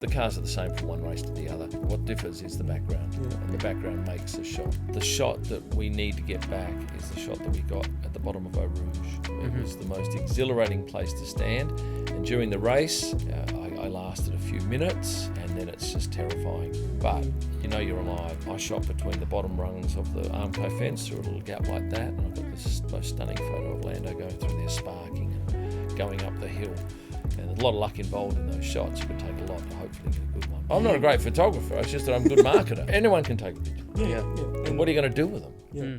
The cars are the same from one race to the other. What differs is the background, and the background makes the shot. The shot that we need to get back is the shot that we got at the bottom of Eau Rouge. It was the most exhilarating place to stand, and during the race, I lasted a few minutes, and then it's just terrifying. But you know you're alive. I shot between the bottom rungs of the Armco fence through a little gap like that, and I've got this most stunning photo of Lando going through there sparking and going up the hill. And there's a lot of luck involved in those shots. You can take a lot to hopefully get a good one. I'm not a great photographer, it's just that I'm a good marketer. Anyone can take a picture. Yeah. And what are you going to do with them? Yeah.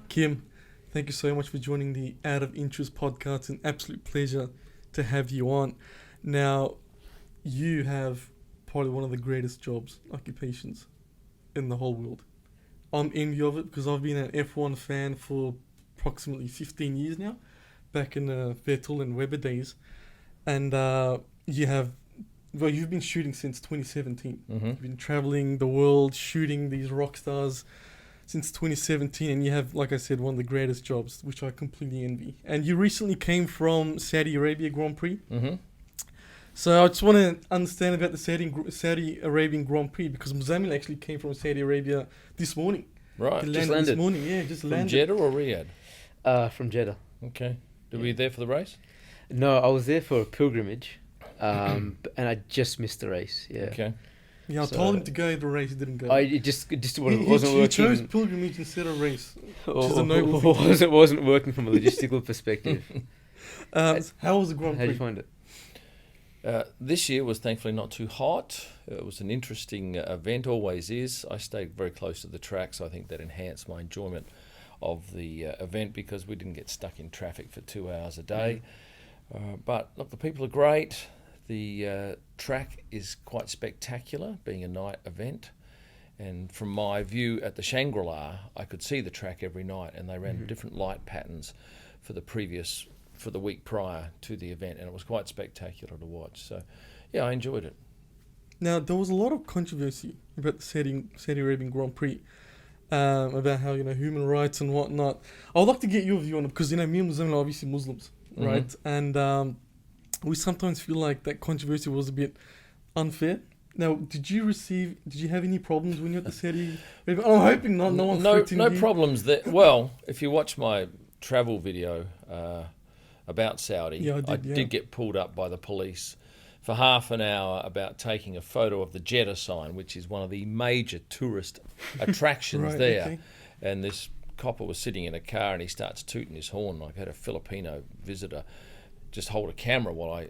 Kym, thank you so much for joining the Out of Interest podcast. It's an absolute pleasure to have you on. Now, you have probably one of the greatest jobs, occupations in the whole world. I'm envious of it because I've been an F1 fan for approximately 15 years now, back in the Vettel and Webber days. And you've been shooting since 2017. You've been traveling the world, shooting these rock stars since 2017, and you have, like I said, one of the greatest jobs, which I completely envy. And you recently came from Saudi Arabia Grand Prix. So I just want to understand about the Saudi Arabian Grand Prix, because Muzammil actually came from Saudi Arabia this morning. Right, Just landed this morning, just landed. From Jeddah or Riyadh? From Jeddah. Okay. Were you there for the race? No, I was there for a pilgrimage, and I just missed the race. Yeah. Okay. Yeah, I told him to go to the race, he didn't go. It just wasn't working. He chose pilgrimage instead of race, which is a noble thing. It wasn't working from a logistical perspective. How was the Grand Prix? How did you find it? This year was thankfully not too hot. It was an interesting event, always is. I stayed very close to the track, so I think that enhanced my enjoyment of the event, because we didn't get stuck in traffic for 2 hours a day. But look, the people are great. The track is quite spectacular, being a night event. And from my view at the Shangri-La, I could see the track every night, and they ran different light patterns for the week prior to the event, and it was quite spectacular to watch. So, yeah, I enjoyed it. Now, there was a lot of controversy about the Saudi Arabian Grand Prix, about how, human rights and whatnot. I would like to get your view on it, because, me and Muslim are obviously Muslims, right? And we sometimes feel like that controversy was a bit unfair. Now, did you have any problems when you were at the Saudi? I'm hoping no one. No problems there. Well, if you watch my travel video about Saudi, I did get pulled up by the police for half an hour about taking a photo of the Jeddah sign, which is one of the major tourist attractions there. Okay. And this copper was sitting in a car, and he starts tooting his horn. I had a Filipino visitor just hold a camera while I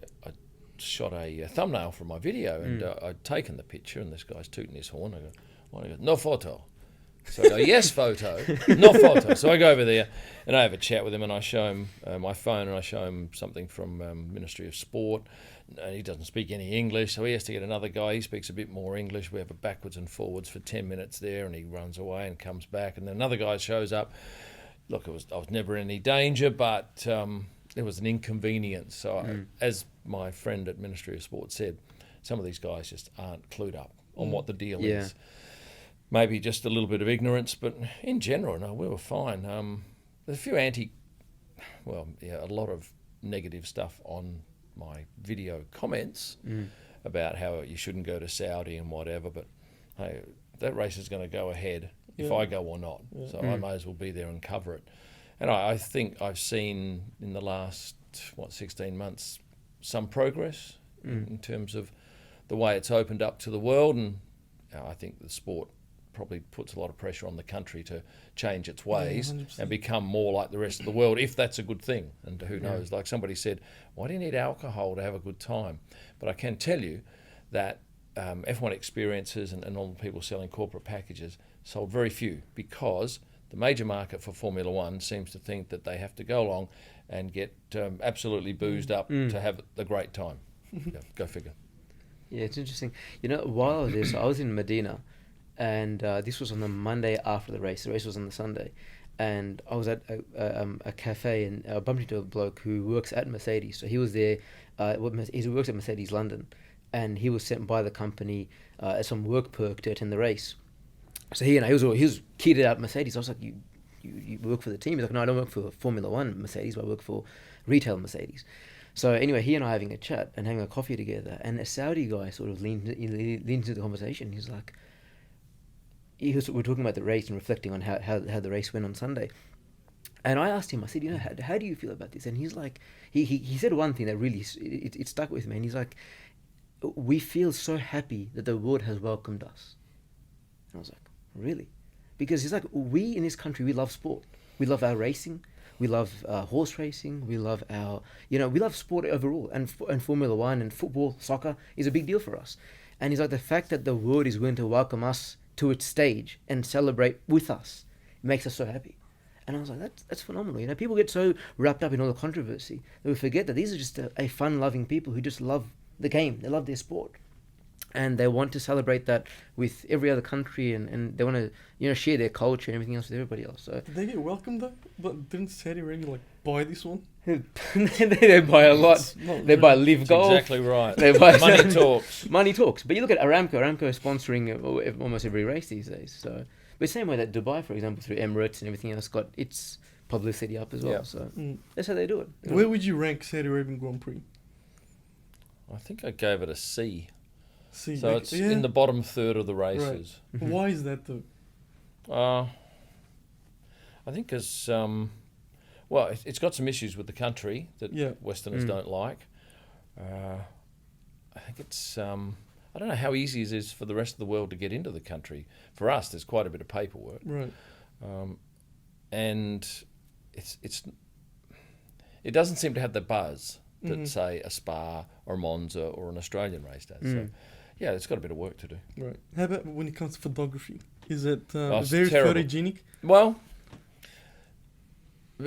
shot a thumbnail for my video, and I'd taken the picture, and this guy's tooting his horn. I go, "What?" He goes, "No photo." So I go, "Yes, photo, no photo." So I go over there, and I have a chat with him, and I show him my phone, and I show him something from Ministry of Sport. And he doesn't speak any English, so he has to get another guy. He speaks a bit more English. We have a backwards and forwards for 10 minutes there, and he runs away and comes back, and then another guy shows up. Look, I was never in any danger, but it was an inconvenience. So as my friend at Ministry of Sport said, some of these guys just aren't clued up on what the deal is. Maybe just a little bit of ignorance, but in general, no, we were fine. There's a few a lot of negative stuff on my video comments about how you shouldn't go to Saudi and whatever, but hey, that race is going to go ahead if I go or not. So I may as well be there and cover it. And I think I've seen in the last, 16 months, some progress in terms of the way it's opened up to the world. And I think the sport probably puts a lot of pressure on the country to change its ways and become more like the rest of the world, if that's a good thing. And who knows? Like somebody said, why do you need alcohol to have a good time? But I can tell you that F1 experiences and all the people selling corporate packages sold very few, because the major market for Formula One seems to think that they have to go along and get absolutely boozed up to have a great time. Go figure. Yeah, it's interesting. While I was there, so I was in Medina, and this was on the Monday after the race. The race was on the Sunday, and I was at a cafe, and I bumped into a bloke who works at Mercedes. So he was there. He works at Mercedes London, and he was sent by the company as some work perk to attend the race. So he was kitted out Mercedes. I was like, you work for the team? He's like, no, I don't work for Formula One Mercedes, but I work for retail Mercedes. So anyway, he and I are having a chat and having a coffee together, and a Saudi guy sort of leaned into the conversation. He's like, we're talking about the race and reflecting on how the race went on Sunday. And I asked him, I said, how do you feel about this? And he's like, he said one thing that really, it stuck with me. And he's like, we feel so happy that the world has welcomed us. And I was like, really? Because he's like, we in this country, we love sport. We love our racing. We love horse racing. We love we love sport overall. And Formula One and football, soccer is a big deal for us. And he's like, the fact that the world is willing to welcome us to its stage and celebrate with us, it makes us so happy. And I was like, that's phenomenal. People get so wrapped up in all the controversy that we forget that these are just a fun-loving people who just love the game. They love their sport. And they want to celebrate that with every other country, and they want to, share their culture and everything else with everybody else. So did they get welcomed though? But didn't Saudi Arabia buy this one? they buy a lot. They buy Live Golf. Exactly right. They buy money talks. Money talks. But you look at Aramco. Aramco is sponsoring almost every race these days. So, but same way that Dubai, for example, through Emirates and everything else, got its publicity up as well. Yep. So that's how they do it. Where would you rank Saudi Arabian Grand Prix? I think I gave it a C. C. So it's in the bottom third of the races. Right. Why is that though? I think because, it's got some issues with the country that Westerners don't like. I think it's, I don't know how easy it is for the rest of the world to get into the country. For us, there's quite a bit of paperwork. Right. And it doesn't seem to have the buzz that, say, a Spa or Monza or an Australian race does. So, yeah, it's got a bit of work to do. Right. How about when it comes to photography? Is it it's very terrible. photogenic? Well,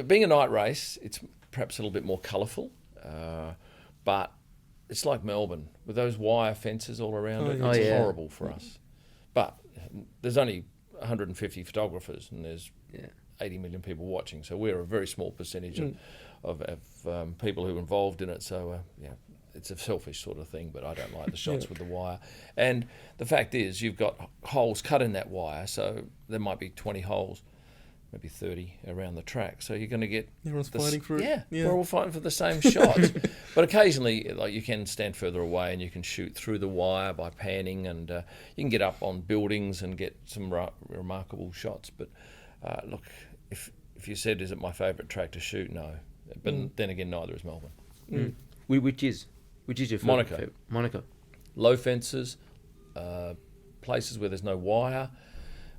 being a night race, it's perhaps a little bit more colourful, but it's like Melbourne with those wire fences all around it. It's horrible for us. But there's only 150 photographers and there's 80 million people watching, so we're a very small percentage of people who are involved in it. So it's a selfish sort of thing, but I don't like the shots with the wire. And the fact is, you've got holes cut in that wire, so there might be 20 holes, maybe 30 around the track. So you're going to get everyone's fighting for it. Yeah, we're all fighting for the same shots. But occasionally, you can stand further away and you can shoot through the wire by panning, and you can get up on buildings and get some remarkable shots. But look, if you said, is it my favourite track to shoot? No. But then again, neither is Melbourne. Which is your favourite? Monaco. Low fences, places where there's no wire.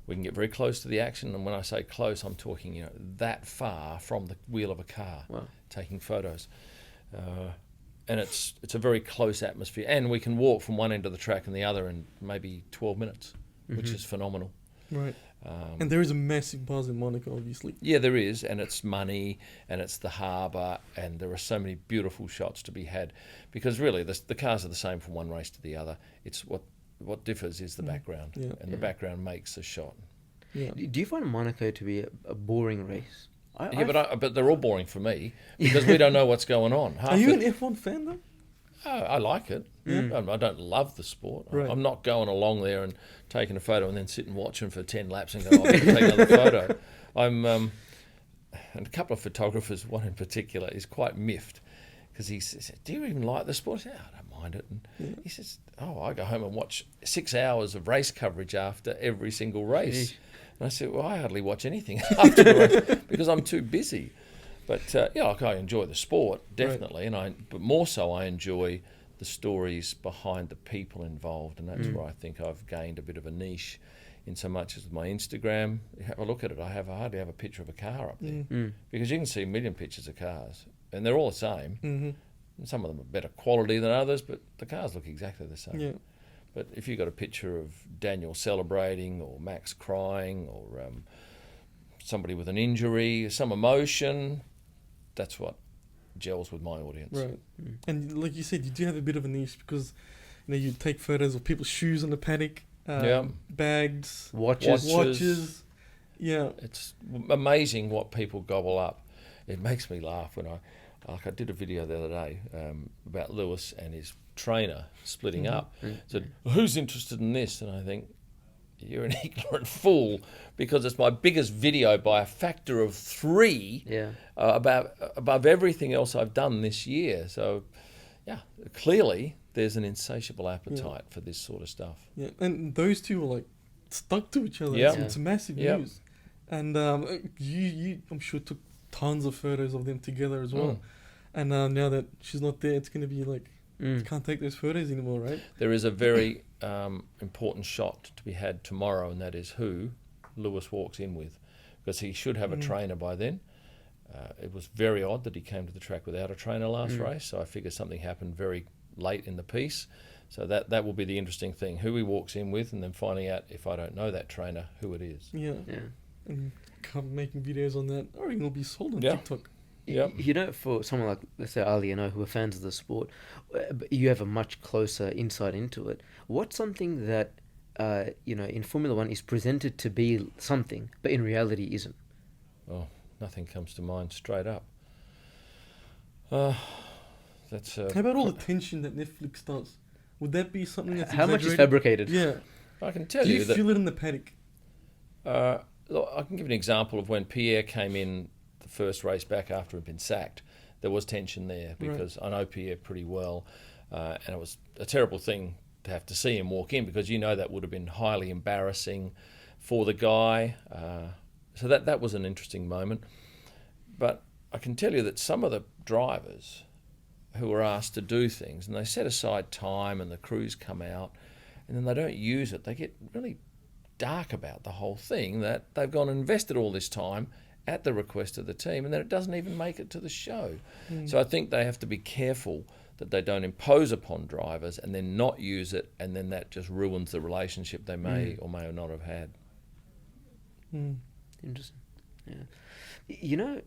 We can get very close to the action, and when I say close, I'm talking that far from the wheel of a car, taking photos. And it's a very close atmosphere, and we can walk from one end of the track and the other in maybe 12 minutes, which is phenomenal. Right. And there is a massive buzz in Monaco, obviously. Yeah, there is, and it's money, and it's the harbour, and there are so many beautiful shots to be had, because really the cars are the same from one race to the other. It's what differs is the background, and the background makes a shot. Yeah. Do you find Monaco to be a boring race? But they're all boring for me because we don't know what's going on. Are you an F1 fan though? I like it. I don't love the sport. Right. I'm not going along there and taking a photo and then sitting watching for 10 laps and go, I'm going to take another photo. And a couple of photographers, one in particular, is quite miffed because he says, do you even like the sport? I say, I don't mind it. And he says, I go home and watch 6 hours of race coverage after every single race. And I said, well, I hardly watch anything after the race because I'm too busy. But I enjoy the sport, definitely, but more so I enjoy the stories behind the people involved, and that's where I think I've gained a bit of a niche in so much as with my Instagram. You have a look at it, I hardly have a picture of a car up there because you can see a million pictures of cars, and they're all the same. And some of them are better quality than others, but the cars look exactly the same. Yeah. But if you've got a picture of Daniel celebrating or Max crying or somebody with an injury, some emotion, that's what gels with my audience. Right. And like you said, you do have a bit of a niche because you take photos of people's shoes on the paddock, bags, watches. Yeah. It's amazing what people gobble up. It makes me laugh when I did a video the other day about Lewis and his trainer splitting up. So who's interested in this? And I think, you're an ignorant fool, because it's my biggest video by a factor of 3 above everything else I've done this year. So, yeah, clearly there's an insatiable appetite for this sort of stuff. Yeah, and those two were like stuck to each other. It's massive news. And you, I'm sure, took tons of photos of them together as well. And now that she's not there, it's going to be like, you can't take those photos anymore, right? There is a very important shot to be had tomorrow, and that is who Lewis walks in with, because he should have a trainer by then. It was very odd that he came to the track without a trainer last race, so I figure something happened very late in the piece. So that will be the interesting thing, who he walks in with, and then finding out, if I don't know that trainer, who it is. Yeah. And come making videos on that. I reckon it'll be sold on TikTok. You know, for someone like, let's say, Ali and I, who are fans of the sport, you have a much closer insight into it. What's something that, in Formula One is presented to be something, but in reality isn't? Oh, nothing comes to mind straight up. That's. How about all the tension that Netflix does? Would that be something that's how much is fabricated? Yeah. I can tell you that. Do you feel it in the paddock? Look, I can give an example of when Pierre came in the first race back after he'd been sacked. There was tension there, because I know Pierre pretty well, and it was a terrible thing to have to see him walk in, because that would have been highly embarrassing for the guy. So that was an interesting moment. But I can tell you that some of the drivers who were asked to do things, and they set aside time and the crews come out, and then they don't use it, they get really dark about the whole thing, that they've gone and invested all this time at the request of the team, and then it doesn't even make it to the show. So I think they have to be careful that they don't impose upon drivers and then not use it, and then that just ruins the relationship they may or may not have had. Interesting. Yeah.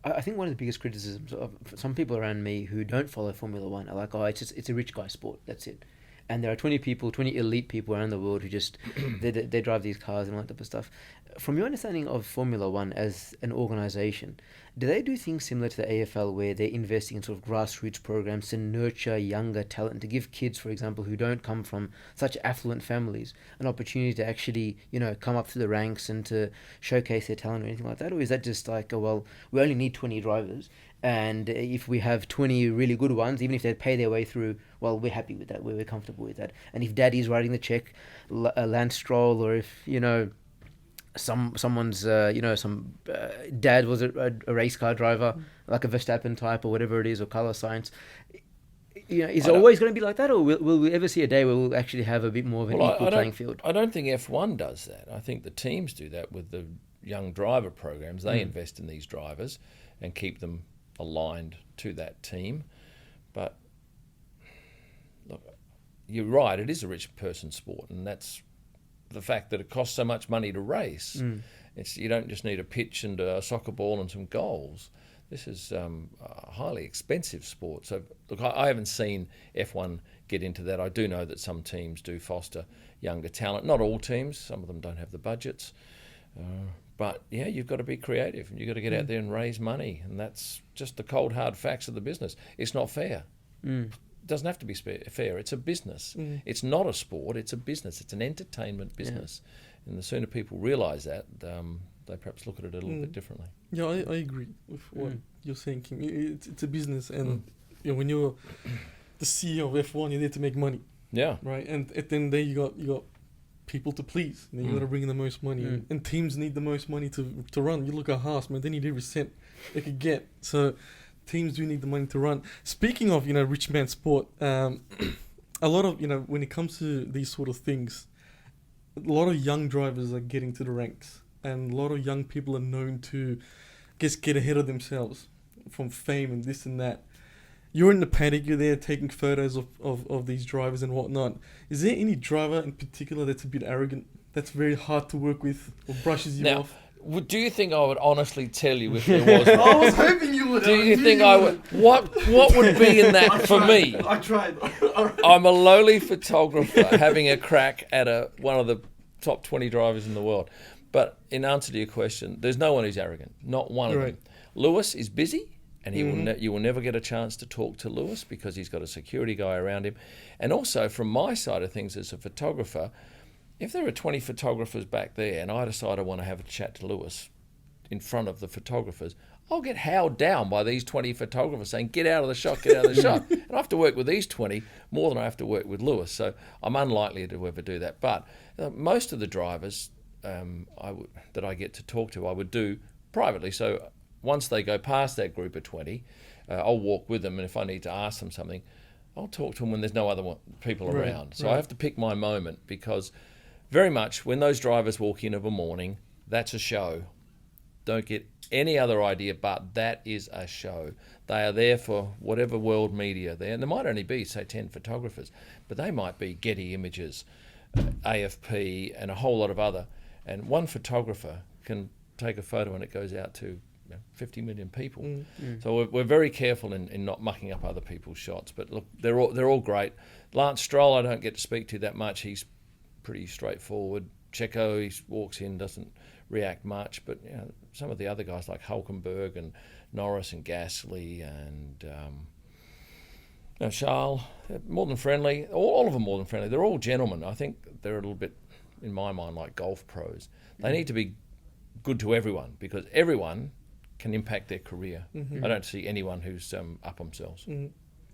I think one of the biggest criticisms of some people around me who don't follow Formula One are like, it's a rich guy sport, that's it. And there are 20 elite people around the world who just, they drive these cars and all that type of stuff. From your understanding of Formula One as an organisation, do they do things similar to the AFL, where they're investing in sort of grassroots programs to nurture younger talent, to give kids, for example, who don't come from such affluent families, an opportunity to actually, come up through the ranks and to showcase their talent or anything like that? Or is that just like, we only need 20 drivers, and if we have 20 really good ones, even if they pay their way through, well, we're happy with that, we're comfortable with that. And if daddy's writing the check, Lance Stroll, or if, someone's some dad was a race car driver, like a Verstappen type or whatever it is, or Carlos Sainz, is it always going to be like that, or will we ever see a day where we'll actually have a bit more of an equal playing field? I don't think F1 does that. I think the teams do that with the young driver programs. They invest in these drivers and keep them aligned to that team. But look, you're right, it is a rich person sport, and that's the fact that it costs so much money to race. You don't just need a pitch and a soccer ball and some goals. This is a highly expensive sport. So look, I haven't seen F1 get into that. I do know that some teams do foster younger talent. Not all teams. Some of them don't have the budgets. But yeah, you've got to be creative, and you've got to get out there and raise money. And that's just the cold, hard facts of the business. It's not fair. It doesn't have to be fair. It's a business. It's not a sport. It's a business. It's an entertainment business. And the sooner people realise that, they perhaps look at it a little bit differently. Yeah, I agree with what you're saying, Kym. It's a business, and when you're the CEO of F1, you're there to make money. Yeah. Right. And at the end of the day, you got people to please. And you got to bring in the most money, and teams need the most money to run. You look at Haas, man. They need every cent they could get. So teams do need the money to run. Speaking of, rich man sport, a lot of, when it comes to these sort of things, a lot of young drivers are getting to the ranks, and a lot of young people are known to get ahead of themselves from fame and this and that. You're in the paddock, you're there taking photos of these drivers and whatnot. Is there any driver in particular that's a bit arrogant, that's very hard to work with, or brushes you off? Do you think I would honestly tell you if there was one? I was hoping you would. Do you think I would? What would be in that for me? I tried. I'm a lowly photographer having a crack at one of the top 20 drivers in the world. But in answer to your question, there's no one who's arrogant. Not one of them. Lewis is busy. and you will never get a chance to talk to Lewis because he's got a security guy around him. And also, from my side of things as a photographer, if there are 20 photographers back there and I decide I want to have a chat to Lewis in front of the photographers, I'll get howled down by these 20 photographers saying, get out of the shot, get out of the shot. And I have to work with these 20 more than I have to work with Lewis. So I'm unlikely to ever do that. But most of the drivers that I get to talk to, I would do privately. So once they go past that group of 20, I'll walk with them. And if I need to ask them something, I'll talk to them when there's no other people around. So I have to pick my moment, because very much when those drivers walk in of a morning, that's a show. Don't get any other idea, but that is a show. They are there for whatever world media there. And there might only be, say, 10 photographers, but they might be Getty Images, AFP, and a whole lot of other. And one photographer can take a photo and it goes out to 50 million people. So we're very careful in not mucking up other people's shots. But look, they're all great. Lance Stroll, I don't get to speak to that much. He's pretty straightforward. Checo, he walks in, doesn't react much, but some of the other guys like Hulkenberg and Norris and Gasly and Charles, more than friendly. All of them more than friendly. They're all gentlemen. I think they're a little bit, in my mind, like golf pros. They need to be good to everyone, because everyone can impact their career. I don't see anyone who's up themselves.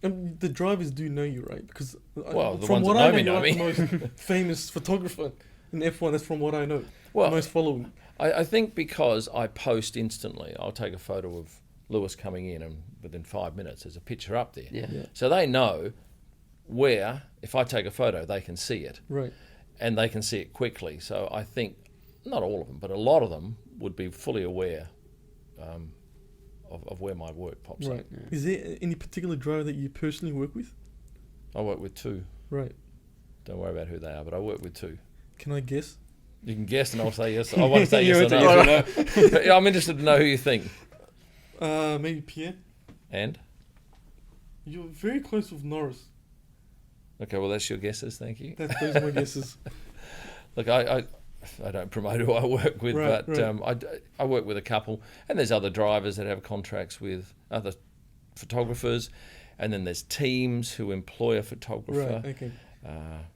And the drivers do know you, right? Because the from ones what that I know know, me. you're like the most famous photographer in F1. That's from what I know. Well, most following. I think because I post instantly, I'll take a photo of Lewis coming in, and within 5 minutes there's a picture up there. Yeah. So they know where, if I take a photo, they can see it. Right. And they can see it quickly. So I think, not all of them, but a lot of them would be fully aware of where my work pops up. Right. Yeah. Is there any particular driver that you personally work with? I work with 2. Right. Don't worry about who they are, but I work with 2. Can I guess? You can guess and I'll say yes. I want to say yes or no. But I'm interested to know who you think. Maybe Pierre. And? You're very close with Norris. Okay, well, that's your guesses. Thank you. Those are my guesses. Look, I don't promote who I work with, I work with a couple, and there's other drivers that have contracts with other photographers, and then there's teams who employ a photographer. Right, okay.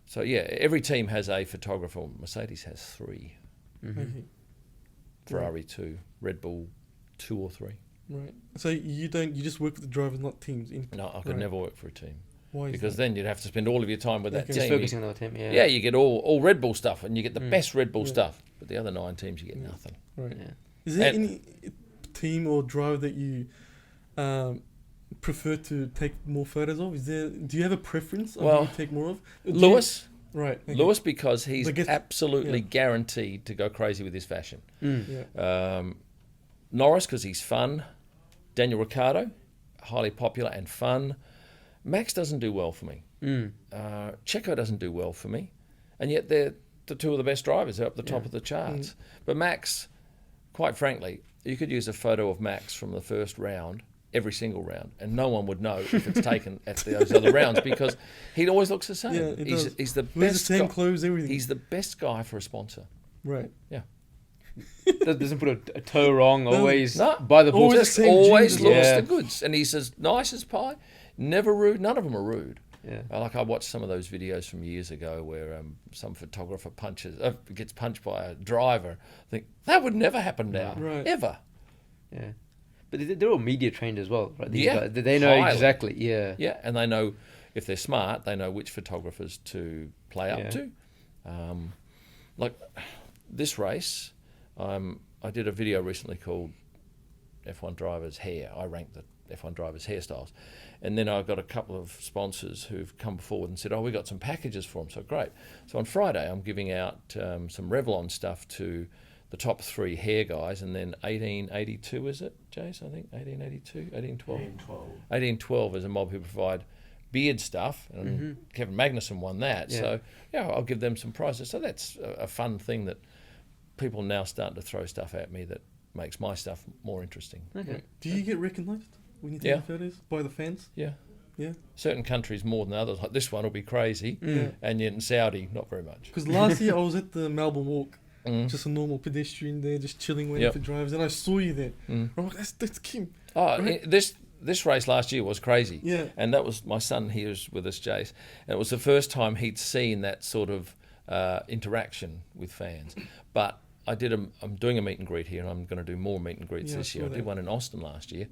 So yeah, every team has a photographer. Mercedes has 3. Okay. Ferrari 2, Red Bull 2 or 3. Right. So you just work with the drivers, not teams? No, I could never work for a team. Why is because that? then you'd have to spend all of your time with that team. Just focusing on the team, Yeah, you get all Red Bull stuff, and you get the best Red Bull stuff. But the other 9 teams, you get nothing. Right. Yeah. Is there any team or driver that you prefer to take more photos of? Do you have a preference on who you take more of? Lewis. Right. Okay. Lewis, because he's absolutely guaranteed to go crazy with his fashion. Norris, because he's fun. Daniel Ricciardo, highly popular and fun. Max doesn't do well for me. Checo doesn't do well for me. And yet they're the 2 of the best drivers. They're up the top of the charts. But Max, quite frankly, you could use a photo of Max from the first round, every single round, and no one would know if it's taken at those other rounds, because he always looks the same. Yeah, he's the wears best the same guy. clothes, everything. He's the best guy for a sponsor. Right. Yeah. Doesn't put a toe wrong. Always No. by the book. Always looks the goods, and he's as nice as pie. Never rude. None of them are rude. Yeah. Like I watched some of those videos from years ago where some photographer gets punched by a driver. I think that would never happen now, ever. Yeah, but they're all media trained as well, right? These Yeah, guys, they know highly. exactly. Yeah, Yeah, and they know, if they're smart, they know which photographers to play up to. Like this race, I did a video recently called F1 Drivers' Hair. I ranked the F1 drivers' hairstyles. And then I got a couple of sponsors who've come forward and said, we got some packages for them, so great. So on Friday, I'm giving out some Revlon stuff to the top 3 hair guys, and then 1882, is it, Jace? I think 1882, 1812? 1812 is a mob who provide beard stuff, and Kevin Magnussen won that. Yeah. So, I'll give them some prizes. So that's a fun thing that people are now starting to throw stuff at me that makes my stuff more interesting. Okay. Right. Do you get recognised when you take photos by the fans? Yeah. Yeah. Certain countries more than others. Like this one will be crazy, and yet in Saudi, not very much. Because last year I was at the Melbourne Walk, just a normal pedestrian there, just chilling, waiting for drivers, and I saw you there. I'm like, that's Kym. Right? this race last year was crazy. Yeah. And that was my son here is with us, Jace. And it was the first time he'd seen that sort of interaction with fans. But I'm doing a meet and greet here, and I'm going to do more meet and greets this year. I did one in Austin last year.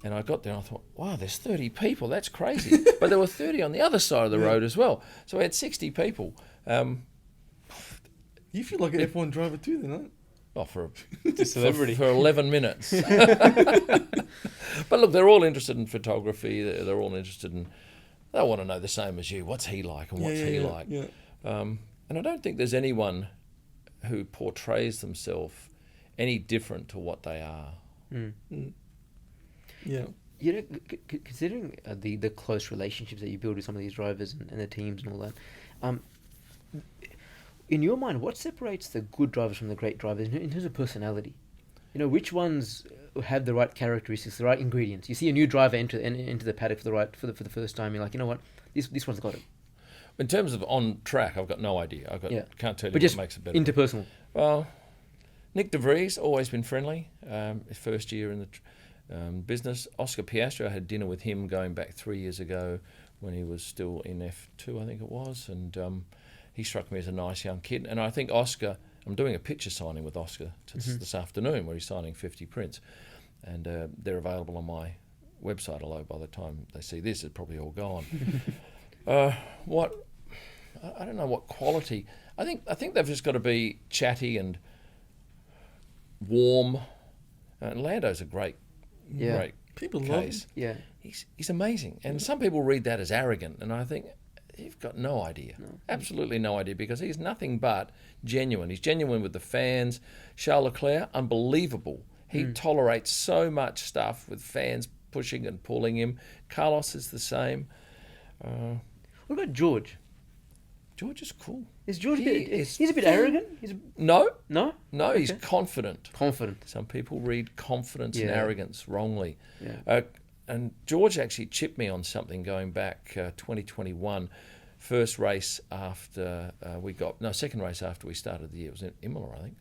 And I got there and I thought, wow, there's 30 people. That's crazy. But there were 30 on the other side of the road as well. So we had 60 people. You feel like an F1 driver too, then, huh? Oh, for a celebrity. For 11 minutes. But look, they're all interested in photography. They're all interested in... They want to know the same as you. What's he like and what's he like? Yeah. And I don't think there's anyone who portrays themselves any different to what they are. Yeah. You know, considering the close relationships that you build with some of these drivers and the teams and all that, in your mind, what separates the good drivers from the great drivers in terms of personality? You know, which ones have the right characteristics, the right ingredients? You see a new driver enter the paddock for the first time. You're like, you know what, this one's got it. In terms of on track, I've got no idea. Can't tell you but what makes it better. Interpersonal. Well, Nick De Vries always been friendly. His first year in the business. Oscar Piastri, I had dinner with him going back 3 years ago when he was still in F2, I think it was, and he struck me as a nice young kid. And I think Oscar, I'm doing a picture signing with Oscar this afternoon where he's signing 50 prints, and they're available on my website, although by the time they see this, it's probably all gone. I don't know what quality. I think they've just got to be chatty and warm. And Lando's a great people case. love him. Yeah. He's amazing. And some people read that as arrogant, and I think you've got no idea. No. Absolutely no idea, because he's nothing but genuine. He's genuine with the fans. Charles Leclerc, unbelievable. He tolerates so much stuff with fans pushing and pulling him. Carlos is the same. What about George? George is cool. Is George he's a bit arrogant? No, okay. He's confident. Confident. Some people read confidence and arrogance wrongly. Yeah. And George actually chipped me on something going back 2021, second race after we started the year. It was in Imola, I think.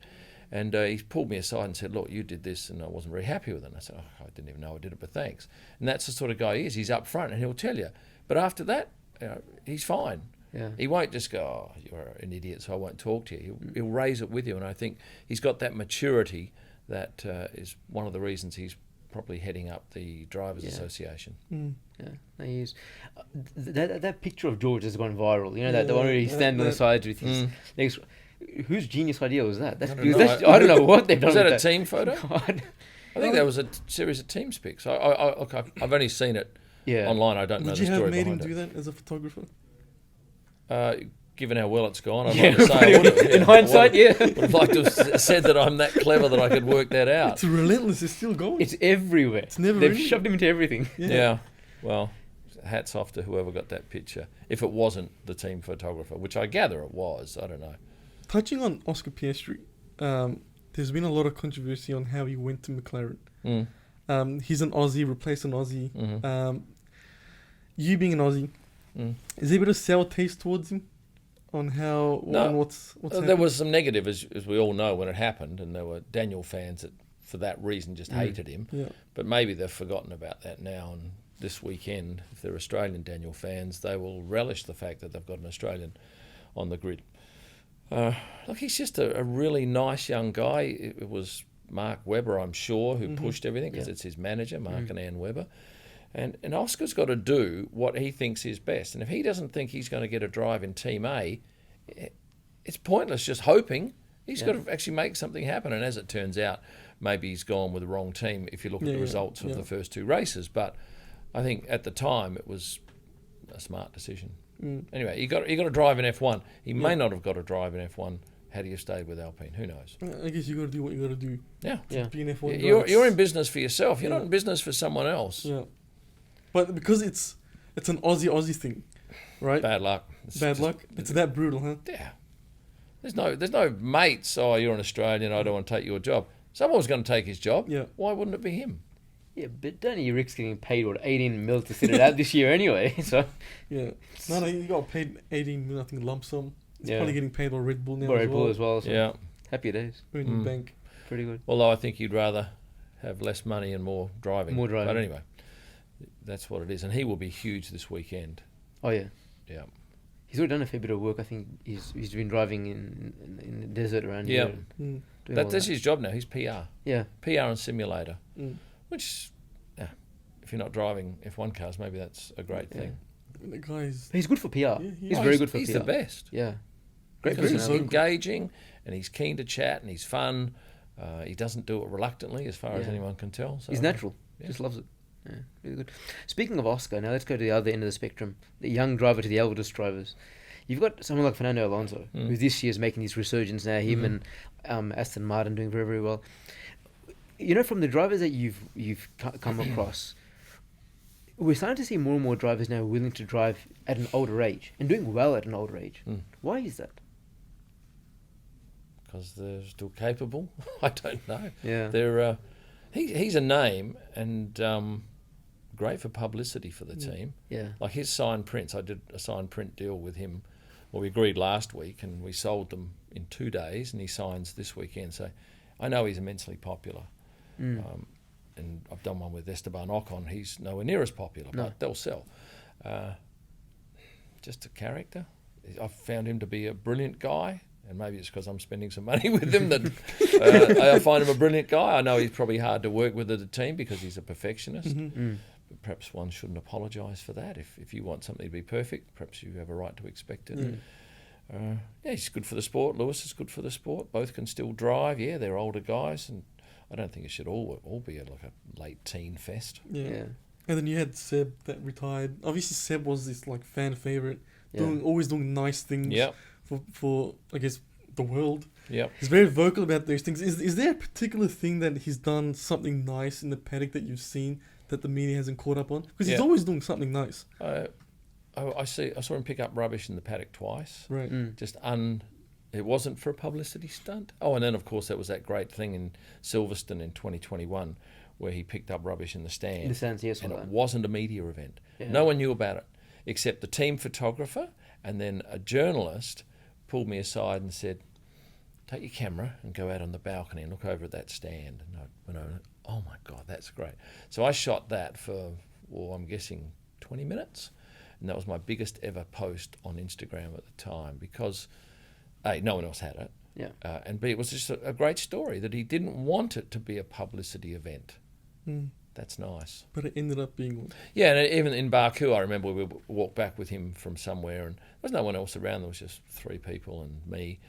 And he pulled me aside and said, look, you did this, and I wasn't very happy with it. And I said, I didn't even know I did it, but thanks. And that's the sort of guy he is. He's up front and he'll tell you. But after that, he's fine. Yeah. He won't just go, oh, you're an idiot, so I won't talk to you. He'll raise it with you. And I think he's got that maturity that is one of the reasons he's probably heading up the Drivers Association. Yeah, he is. That picture of George has gone viral. You know, the one where he's standing on the side with his legs. Whose genius idea was that? I don't know what they've done. Was that with a team photo? I think that was a series of team pics. I've only seen it online. I don't know the story behind it. Would you have made him do that as a photographer? Given how well it's gone, I'd like to say I would have. In hindsight, would have liked to have said that I'm that clever that I could work that out. It's relentless. It's still going. It's everywhere. They've shoved him into everything. Yeah. Well, hats off to whoever got that picture. If it wasn't the team photographer, which I gather it was, I don't know. Touching on Oscar Piastri, there's been a lot of controversy on how he went to McLaren. He's an Aussie, replaced an Aussie. You being an Aussie, is there a bit of sour taste towards him on how and what's there was some negative, as we all know, when it happened, and there were Daniel fans that, for that reason, just hated him. Yeah. But maybe they've forgotten about that now, and this weekend, if they're Australian Daniel fans, they will relish the fact that they've got an Australian on the grid. Look, he's just a really nice young guy. It was Mark Webber, I'm sure, who pushed everything, because it's his manager, Mark and Ann Webber. And Oscar's got to do what he thinks is best. And if he doesn't think he's going to get a drive in Team A, it's pointless just hoping. He's got to actually make something happen. And as it turns out, maybe he's gone with the wrong team if you look at the results of the first two races. But I think at the time it was a smart decision. Anyway, he got to drive in F1. He may not have got a drive in F1 had he stayed with Alpine. Who knows? I guess you got to do what you got to do. Yeah. Be an F1 you're in business for yourself. You're not in business for someone else. Yeah. But because it's an Aussie thing, right? Bad luck. It's that brutal, huh? Yeah. There's no mates. Oh, you're an Australian. I don't want to take your job. Someone's going to take his job. Yeah. Why wouldn't it be him? Yeah, but Danny Rick's getting paid 18 mil to sit it out this year anyway. So yeah, no, he got paid 18 mil, I think, lump sum. He's probably getting paid by Red Bull now. By Red Bull as well. So yeah, happy days. Earning bank, pretty good. Although I think you'd rather have less money and more driving. More driving. But anyway, That's what it is. And he will be huge this weekend. Oh, yeah. Yeah. He's already done a fair bit of work. I think he's been driving in the desert around here. That's his job now. He's PR. Yeah. PR and simulator. Which, if you're not driving F1 cars, maybe that's a great thing. The guy's... He's good for PR. Yeah, he's very good for PR. He's the best. Yeah. Great because he's personality. engaging and he's keen to chat and he's fun. He doesn't do it reluctantly, as far as anyone can tell. So, he's natural. Just loves it. Yeah, really good. Speaking of Oscar, now let's go to the other end of the spectrum. The young driver to the eldest drivers. You've got someone like Fernando Alonso, who this year is making his resurgence now. Him and Aston Martin doing very, very well. You know, from the drivers that you've come across, we're starting to see more and more drivers now willing to drive at an older age and doing well at an older age. Why is that? Because they're still capable. I don't know. Yeah. They're he's a name and great for publicity for the team. Yeah. Like his signed prints, I did a signed print deal with him. Well, we agreed last week and we sold them in 2 days, and he signs this weekend. So I know he's immensely popular. And I've done one with Esteban Ocon. He's nowhere near as popular, but they'll sell. Just a character. I've found him to be a brilliant guy, and maybe it's because I'm spending some money with him that I find him a brilliant guy. I know he's probably hard to work with at a team because he's a perfectionist. But perhaps one shouldn't apologise for that. If you want something to be perfect, perhaps you have a right to expect it. He's good for the sport. Lewis is good for the sport. Both can still drive. Yeah, they're older guys, and I don't think it should all be like a late teen fest. Yeah. And then you had Seb that retired. Obviously, Seb was this like fan favorite, always doing nice things for I guess the world. Yeah, he's very vocal about those things. Is there a particular thing that he's done something nice in the paddock that you've seen that the media hasn't caught up on? Because he's always doing something nice. I saw him pick up rubbish in the paddock twice. Right. It wasn't for a publicity stunt. Oh, and then of course there was that great thing in Silverstone in 2021 where he picked up rubbish in the stand. In the stands, yes. And it wasn't a media event. Yeah. No one knew about it except the team photographer, and then a journalist pulled me aside and said, "Take your camera and go out on the balcony and look over at that stand." And I went over, "Oh my God, that's great." So I shot that for, I'm guessing 20 minutes. And that was my biggest ever post on Instagram at the time because A, no one else had it. Yeah. And B, it was just a great story that he didn't want it to be a publicity event. That's nice. But it ended up being one. Yeah, and even in Baku, I remember we walked back with him from somewhere and there was no one else around. There was just 3 people and me.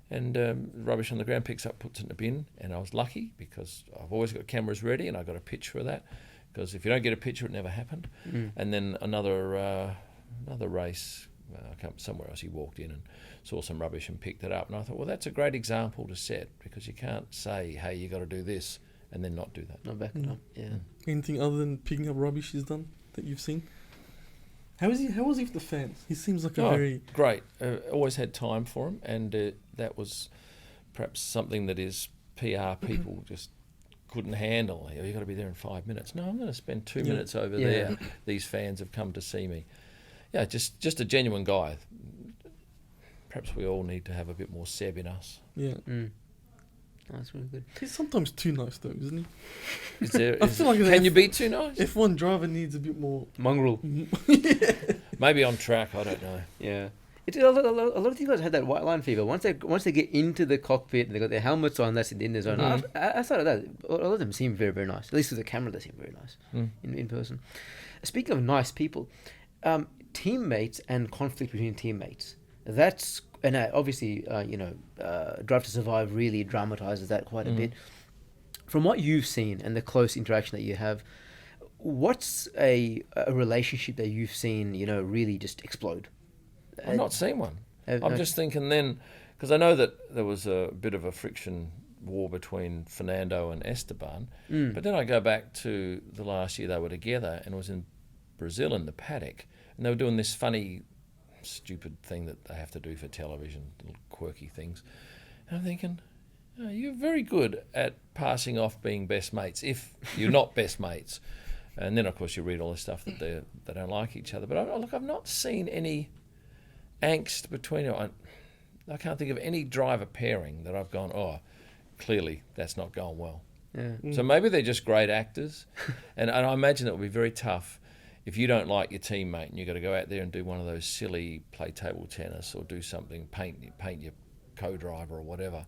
And rubbish on the ground, picks up, puts it in the bin. And I was lucky because I've always got cameras ready and I got a picture of that. Because if you don't get a picture, it never happened. And then another race, somewhere else, he walked in and saw some rubbish and picked it up. And I thought, well, that's a great example to set because you can't say, hey, you got to do this and then not do that. Not back it up, Anything other than picking up rubbish he's done that you've seen? How was he for the fans? He seems like a very... Great. Always had time for him, and that was perhaps something that his PR people just couldn't handle. You've got to be there in 5 minutes. No, I'm going to spend 2 minutes over there. These fans have come to see me. Yeah, just a genuine guy. Perhaps we all need to have a bit more Seb in us. Yeah. Oh, that's really good. He's sometimes too nice though, isn't he? Is there? Can you be too nice? F1 driver needs a bit more mongrel. Maybe on track, I don't know. Yeah. A lot of these guys had that white line fever. Once they get into the cockpit and they got their helmets on, that's in the zone. Outside of that, a lot of them seem very, very nice. At least with the camera, they seem very nice in person. Speaking of nice people, teammates and conflict between teammates. That's and obviously Drive to Survive really dramatizes that quite a bit. From what you've seen and the close interaction that you have, what's a relationship that you've seen really just explode? I've not seen one. I'm just thinking then, because I know that there was a bit of a friction war between Fernando and Esteban, but then I go back to the last year they were together and it was in Brazil in the paddock, and they were doing this funny, stupid thing that they have to do for television, little quirky things. And I'm thinking, you're very good at passing off being best mates if you're not best mates. And then, of course, you read all this stuff that they don't like each other. But I've not seen any angst between them. I can't think of any driver pairing that I've gone, clearly that's not going well. Yeah. So maybe they're just great actors. and I imagine it would be very tough if you don't like your teammate and you've got to go out there and do one of those silly play table tennis or do something, paint your co-driver or whatever,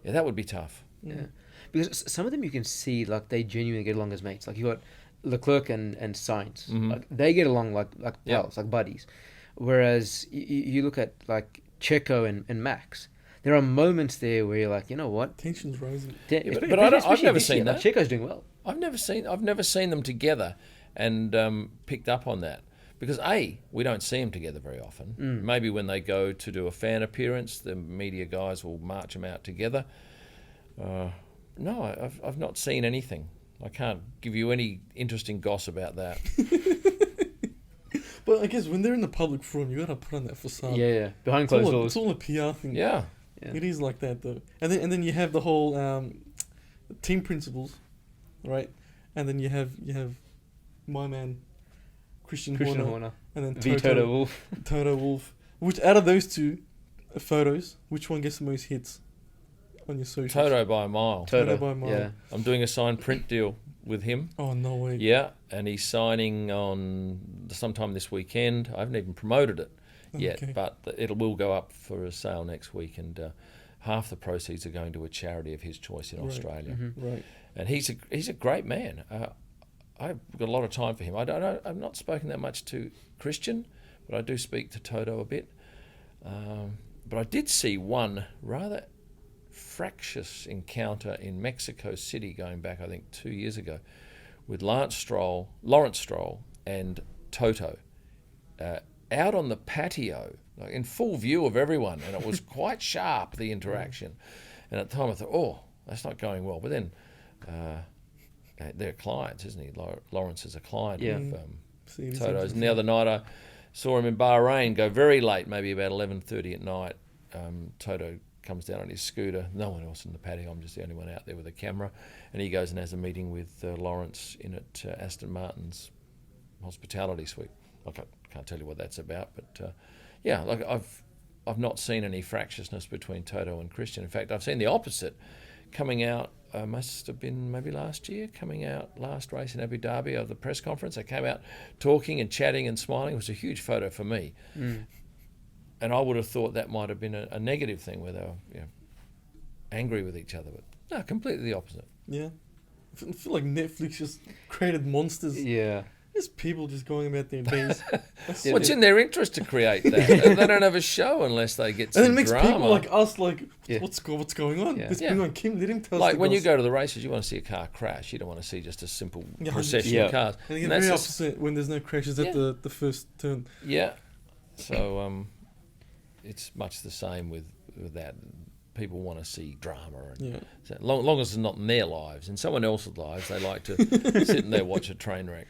yeah, that would be tough. Yeah, because some of them you can see like they genuinely get along as mates. Like you got Leclerc and Sainz, like they get along like pals, like buddies. Whereas you look at like Checo and Max, there are moments there where you're like, you know what, tension's rising. But I've never seen that. Like, Checo's doing well. I've never seen them together and picked up on that. Because we don't see them together very often. Maybe when they go to do a fan appearance, the media guys will march them out together. No, I've not seen anything. I can't give you any interesting goss about that. But I guess when they're in the public forum, you gotta put on that facade. Yeah. Behind closed doors. It's all a PR thing. Yeah. It is like that though. And then you have the whole team principles, right? And then you have my man Christian Horner, and then Toto Wolff. Toto Wolff. Which out of those two photos, which one gets the most hits on your socials? Toto by a mile. Toto by a mile. Yeah. I'm doing a signed print deal with him. Oh, no way. Yeah, and he's signing on sometime this weekend. I haven't even promoted it yet, but it will go up for a sale next week, and half the proceeds are going to a charity of his choice in Australia. Right. And he's a great man. I've got a lot of time for him. I've not spoken that much to Christian, but I do speak to Toto a bit. But I did see one rather fractious encounter in Mexico City going back, I think, 2 years ago, with Lawrence Stroll and Toto out on the patio, like in full view of everyone, and it was quite sharp, the interaction. And at the time I thought, that's not going well. But then they're clients, isn't he? Lawrence is a client of Toto's. And the other night I saw him in Bahrain go very late, maybe about 11:30 at night. Toto comes down on his scooter, no one else in the patio, I'm just the only one out there with a camera, and he goes and has a meeting with Lawrence in at Aston Martin's hospitality suite. I can't tell you what that's about, but I've not seen any fractiousness between Toto and Christian. In fact, I've seen the opposite coming out. Must have been maybe last year, coming out last race in Abu Dhabi of the press conference. They came out talking and chatting and smiling. It was a huge photo for me. And I would have thought that might have been a negative thing where they were angry with each other. But no, completely the opposite. Yeah. I feel like Netflix just created monsters. Yeah. There's people just going about their days. Well, it's in their interest to create that. They don't have a show unless they get some drama. And it makes people like us what's going on? Yeah. What's going on? Kym, let him tell us. Like when you go to the races, you want to see a car crash. You don't want to see just a simple procession of cars. And you get very upset when there's no crashes at the first turn. Yeah. So it's much the same with that. People want to see drama. And so long as it's not in their lives. In someone else's lives, they like to sit in there watch a train wreck.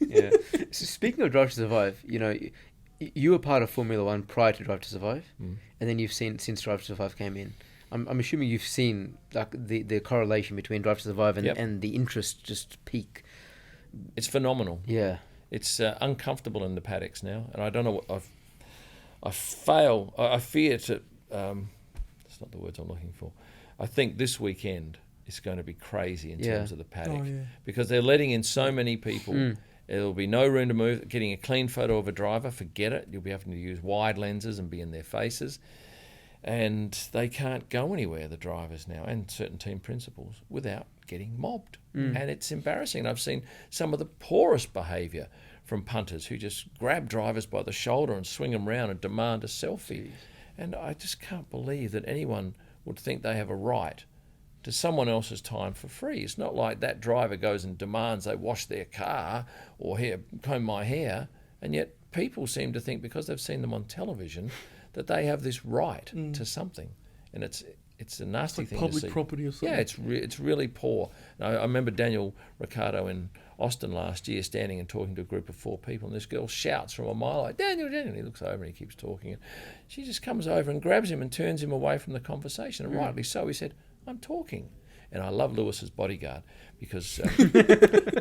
Yeah. So speaking of Drive to Survive, you were part of Formula One prior to Drive to Survive, and then you've seen since Drive to Survive came in. I'm assuming you've seen like the correlation between Drive to Survive and the interest just peak. It's phenomenal. Yeah. It's uncomfortable in the paddocks now, and I don't know what I fear to. That's not the words I'm looking for. I think this weekend is going to be crazy in terms of the paddock because they're letting in so many people. There'll be no room to move. Getting a clean photo of a driver, forget it. You'll be having to use wide lenses and be in their faces. And they can't go anywhere, the drivers now, and certain team principals, without getting mobbed. And it's embarrassing. And I've seen some of the poorest behaviour from punters who just grab drivers by the shoulder and swing them around and demand a selfie. Jeez. And I just can't believe that anyone would think they have a right to someone else's time for free. It's not like that driver goes and demands they wash their car or comb my hair, and yet people seem to think because they've seen them on television that they have this right to something, and it's a nasty thing to see. Public property or something. Yeah, it's really poor. And I remember Daniel Ricciardo in Austin last year standing and talking to a group of 4 people, and this girl shouts from a mile, like, Daniel, and he looks over and he keeps talking, and she just comes over and grabs him and turns him away from the conversation, and rightly so. He said, I'm talking. And I love Lewis's bodyguard because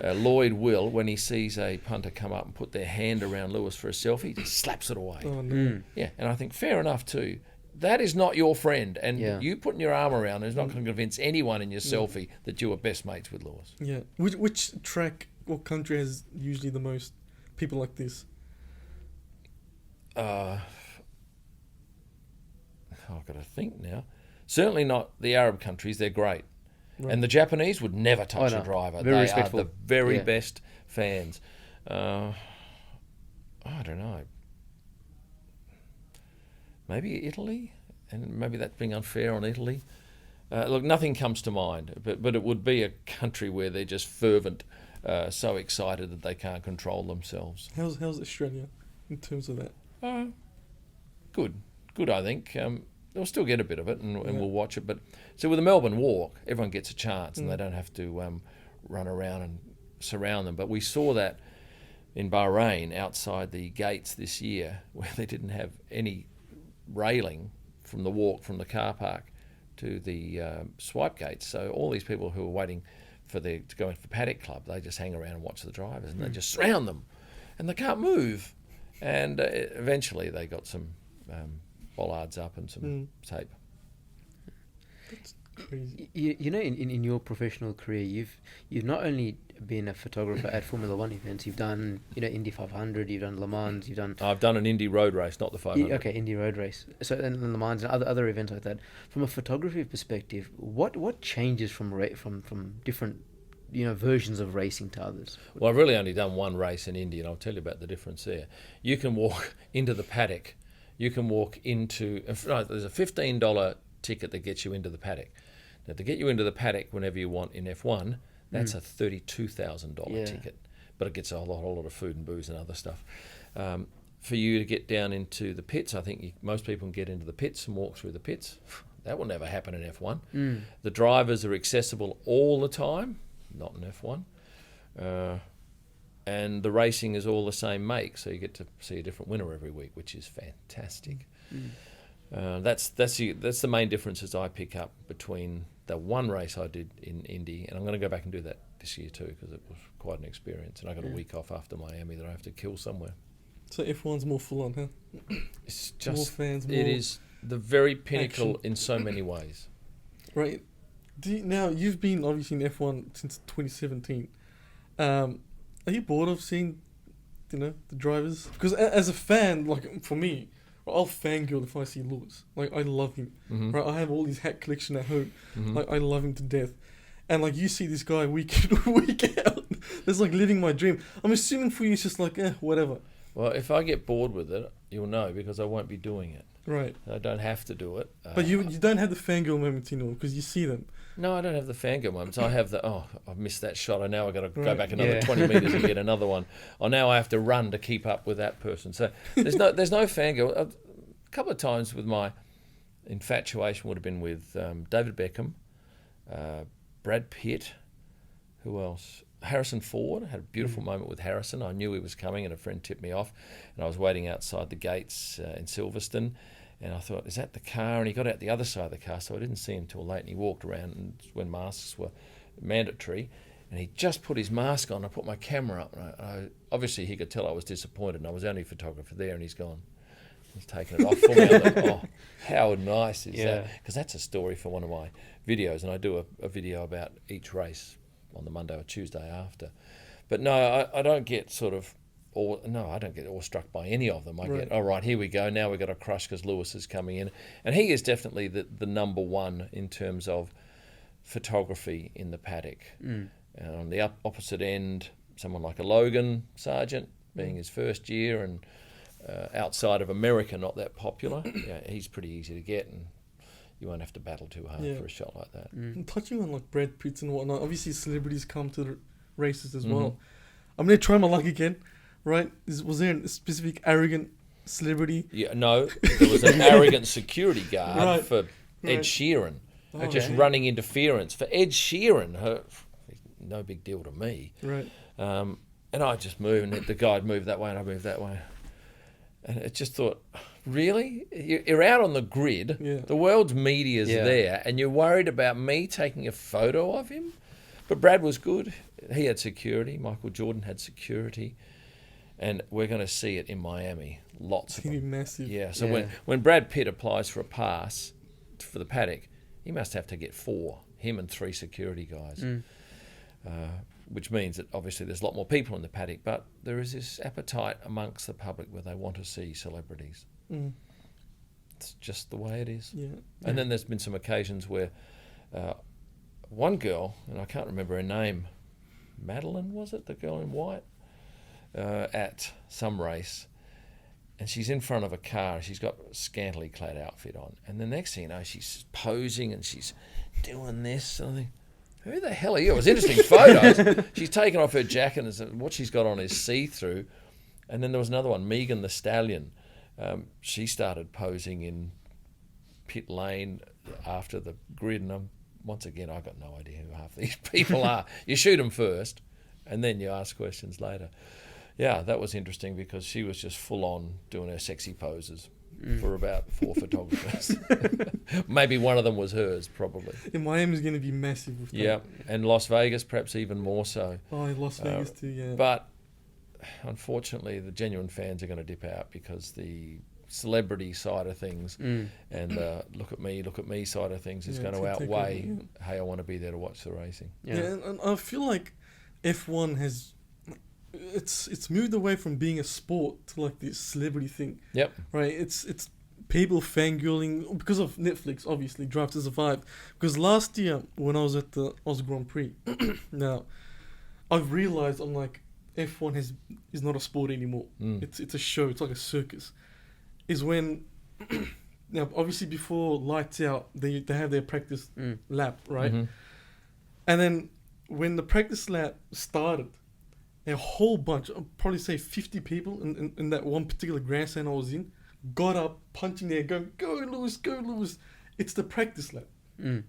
Lloyd will, when he sees a punter come up and put their hand around Lewis for a selfie, he slaps it away. Oh, no. Yeah, and I think fair enough too. That is not your friend, and you putting your arm around is not going to convince anyone in your selfie that you are best mates with Lewis. Yeah. Which track or country has usually the most people like this? I've got to think now. Certainly not the Arab countries. They're great. Right. And the Japanese would never touch a driver. Very they respectful. are the very best fans. I don't know. Maybe Italy? And maybe that's being unfair on Italy. Look, nothing comes to mind, but it would be a country where they're just fervent, so excited that they can't control themselves. How's Australia in terms of that? Good, I think. They'll still get a bit of it, and we'll watch it. But so with the Melbourne Walk, everyone gets a chance, and they don't have to run around and surround them. But we saw that in Bahrain outside the gates this year, where they didn't have any railing from the walk from the car park to the swipe gates. So all these people who are waiting to go in for Paddock Club, they just hang around and watch the drivers, and they just surround them, and they can't move. And eventually they got some bollards up and some tape. That's crazy. You know, in your professional career, you've not only been a photographer at Formula One events. You've done, Indy 500. You've done Le Mans. I've done an Indy road race, not the 500. Okay, Indy road race. So and Le Mans and other events like that. From a photography perspective, what changes from different versions of racing to others? Well, I've really only done one race in Indy, and I'll tell you about the difference there. You can walk into the paddock. You can walk into... there's a $15 ticket that gets you into the paddock. Now, to get you into the paddock whenever you want in F1, that's a $32,000 ticket. But it gets a whole lot of food and booze and other stuff. For you to get down into the pits, I think most people can get into the pits and walk through the pits. That will never happen in F1. The drivers are accessible all the time, not in F1. And the racing is all the same make, so you get to see a different winner every week, which is fantastic. That's the main differences I pick up between the one race I did in Indy, and I'm going to go back and do that this year too, because it was quite an experience, and I got a week off after Miami that I have to kill somewhere. So F1's more full on, huh? It's just more fans, more it is the very pinnacle action. In so many ways. Right. Now you've been obviously in F1 since 2017. Are you bored of seeing, the drivers? Because as a fan, like for me, I'll fangirl if I see Lewis. Like, I love him. Right? I have all his hat collection at home. Like, I love him to death. And like, you see this guy week in, week out. It's like living my dream. I'm assuming for you it's just like, whatever. Well, if I get bored with it, you'll know, because I won't be doing it. Right. I don't have to do it. But you don't have the fangirl moments, because you see them. No, I don't have the fangirl moments. I have I've missed that shot. I know I've got to go back another 20 metres and get another one. Or now I have to run to keep up with that person. So there's no fangirl. A couple of times with my infatuation would have been with David Beckham, Brad Pitt, who else? Harrison Ford. I had a beautiful moment with Harrison. I knew he was coming, and a friend tipped me off, and I was waiting outside the gates in Silverstone. And I thought, is that the car? And he got out the other side of the car, so I didn't see him till late. And he walked around when masks were mandatory. And he just put his mask on. I put my camera up. And obviously, he could tell I was disappointed. And I was the only photographer there, and he's gone. He's taken it off for me. I thought, how nice is that? Because that's a story for one of my videos. And I do a video about each race on the Monday or Tuesday after. But no, I don't get I don't get awestruck by any of them. I get, all right, here we go. Now we've got a crush because Lewis is coming in. And he is definitely the number one in terms of photography in the paddock. And on the opposite end, someone like a Logan Sargent, being his first year and outside of America not that popular. He's pretty easy to get, and you won't have to battle too hard for a shot like that. And touching on like Brad Pitt and whatnot, obviously celebrities come to the races as well. I'm going to try my luck again. Right? Was there a specific arrogant celebrity? Yeah, no. There was an arrogant security guard for Ed Sheeran. Just running interference. For Ed Sheeran, no big deal to me. Right. And I just moved, and the guy moved that way, and I moved that way. And it just thought, really? You're out on the grid, the world's media's there, and you're worried about me taking a photo of him? But Brad was good. He had security. Michael Jordan had security. And we're going to see it in Miami. Lots of them. Massive. Yeah, so when Brad Pitt applies for a pass for the paddock, he must have to get 4, him and 3 security guys. which means that obviously there's a lot more people in the paddock, but there is this appetite amongst the public where they want to see celebrities. It's just the way it is. Yeah. And then there's been some occasions where one girl, and I can't remember her name, Madeline, was it, the girl in white, at some race, and she's in front of a car. She's got a scantily clad outfit on, and the next thing you know, she's posing and she's doing this. And I think, who the hell are you? It was interesting photos. She's taken off her jacket, and what she's got on is see-through. And then there was another one, Megan the Stallion. She started posing in pit lane after the grid, and once again, I've got no idea who half these people are. You shoot them first, and then you ask questions later. Yeah, that was interesting because she was just full on doing her sexy poses for about 4 photographers. Maybe one of them was hers, probably. And Miami's going to be massive with that. Yeah, and Las Vegas perhaps even more so. Oh, Las Vegas too, yeah. But unfortunately, the genuine fans are going to dip out because the celebrity side of things and look at me side of things is going to outweigh, hey, I want to be there to watch the racing. Yeah, and I feel like F1 has... It's moved away from being a sport to like this celebrity thing. Yep. Right. It's people fangirling because of Netflix, obviously, Drive to Survive. Because last year when I was at the Oz Grand Prix, now I've realized I'm like F1 is not a sport anymore. It's a show. It's like a circus. Is when now obviously before lights out they have their practice lap, right? And then when the practice lap started, a whole bunch, I'd probably say 50 people in that one particular grandstand I was in, got up, punching their going, go Lewis, go Lewis. It's the practice lap,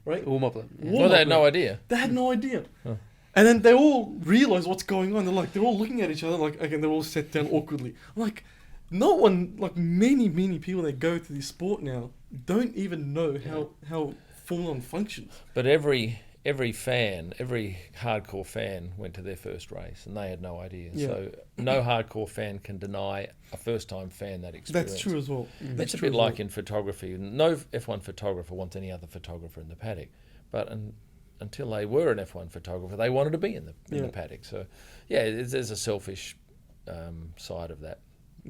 right? Warm up lap. Well, they had no idea. They had no idea. Huh. And then they all realize what's going on. They're all looking at each other, like, again, they're all sat down awkwardly. I'm like, no one, like many people that go to this sport now don't even know how Formula 1 functions. But every fan, every hardcore fan went to their first race and they had no idea. Yeah. So no hardcore fan can deny a first-time fan that experience. That's true as well. It's a bit like in photography. No F1 photographer wants any other photographer in the paddock. But until they were an F1 photographer, they wanted to be in the paddock. So, yeah, there's a selfish side of that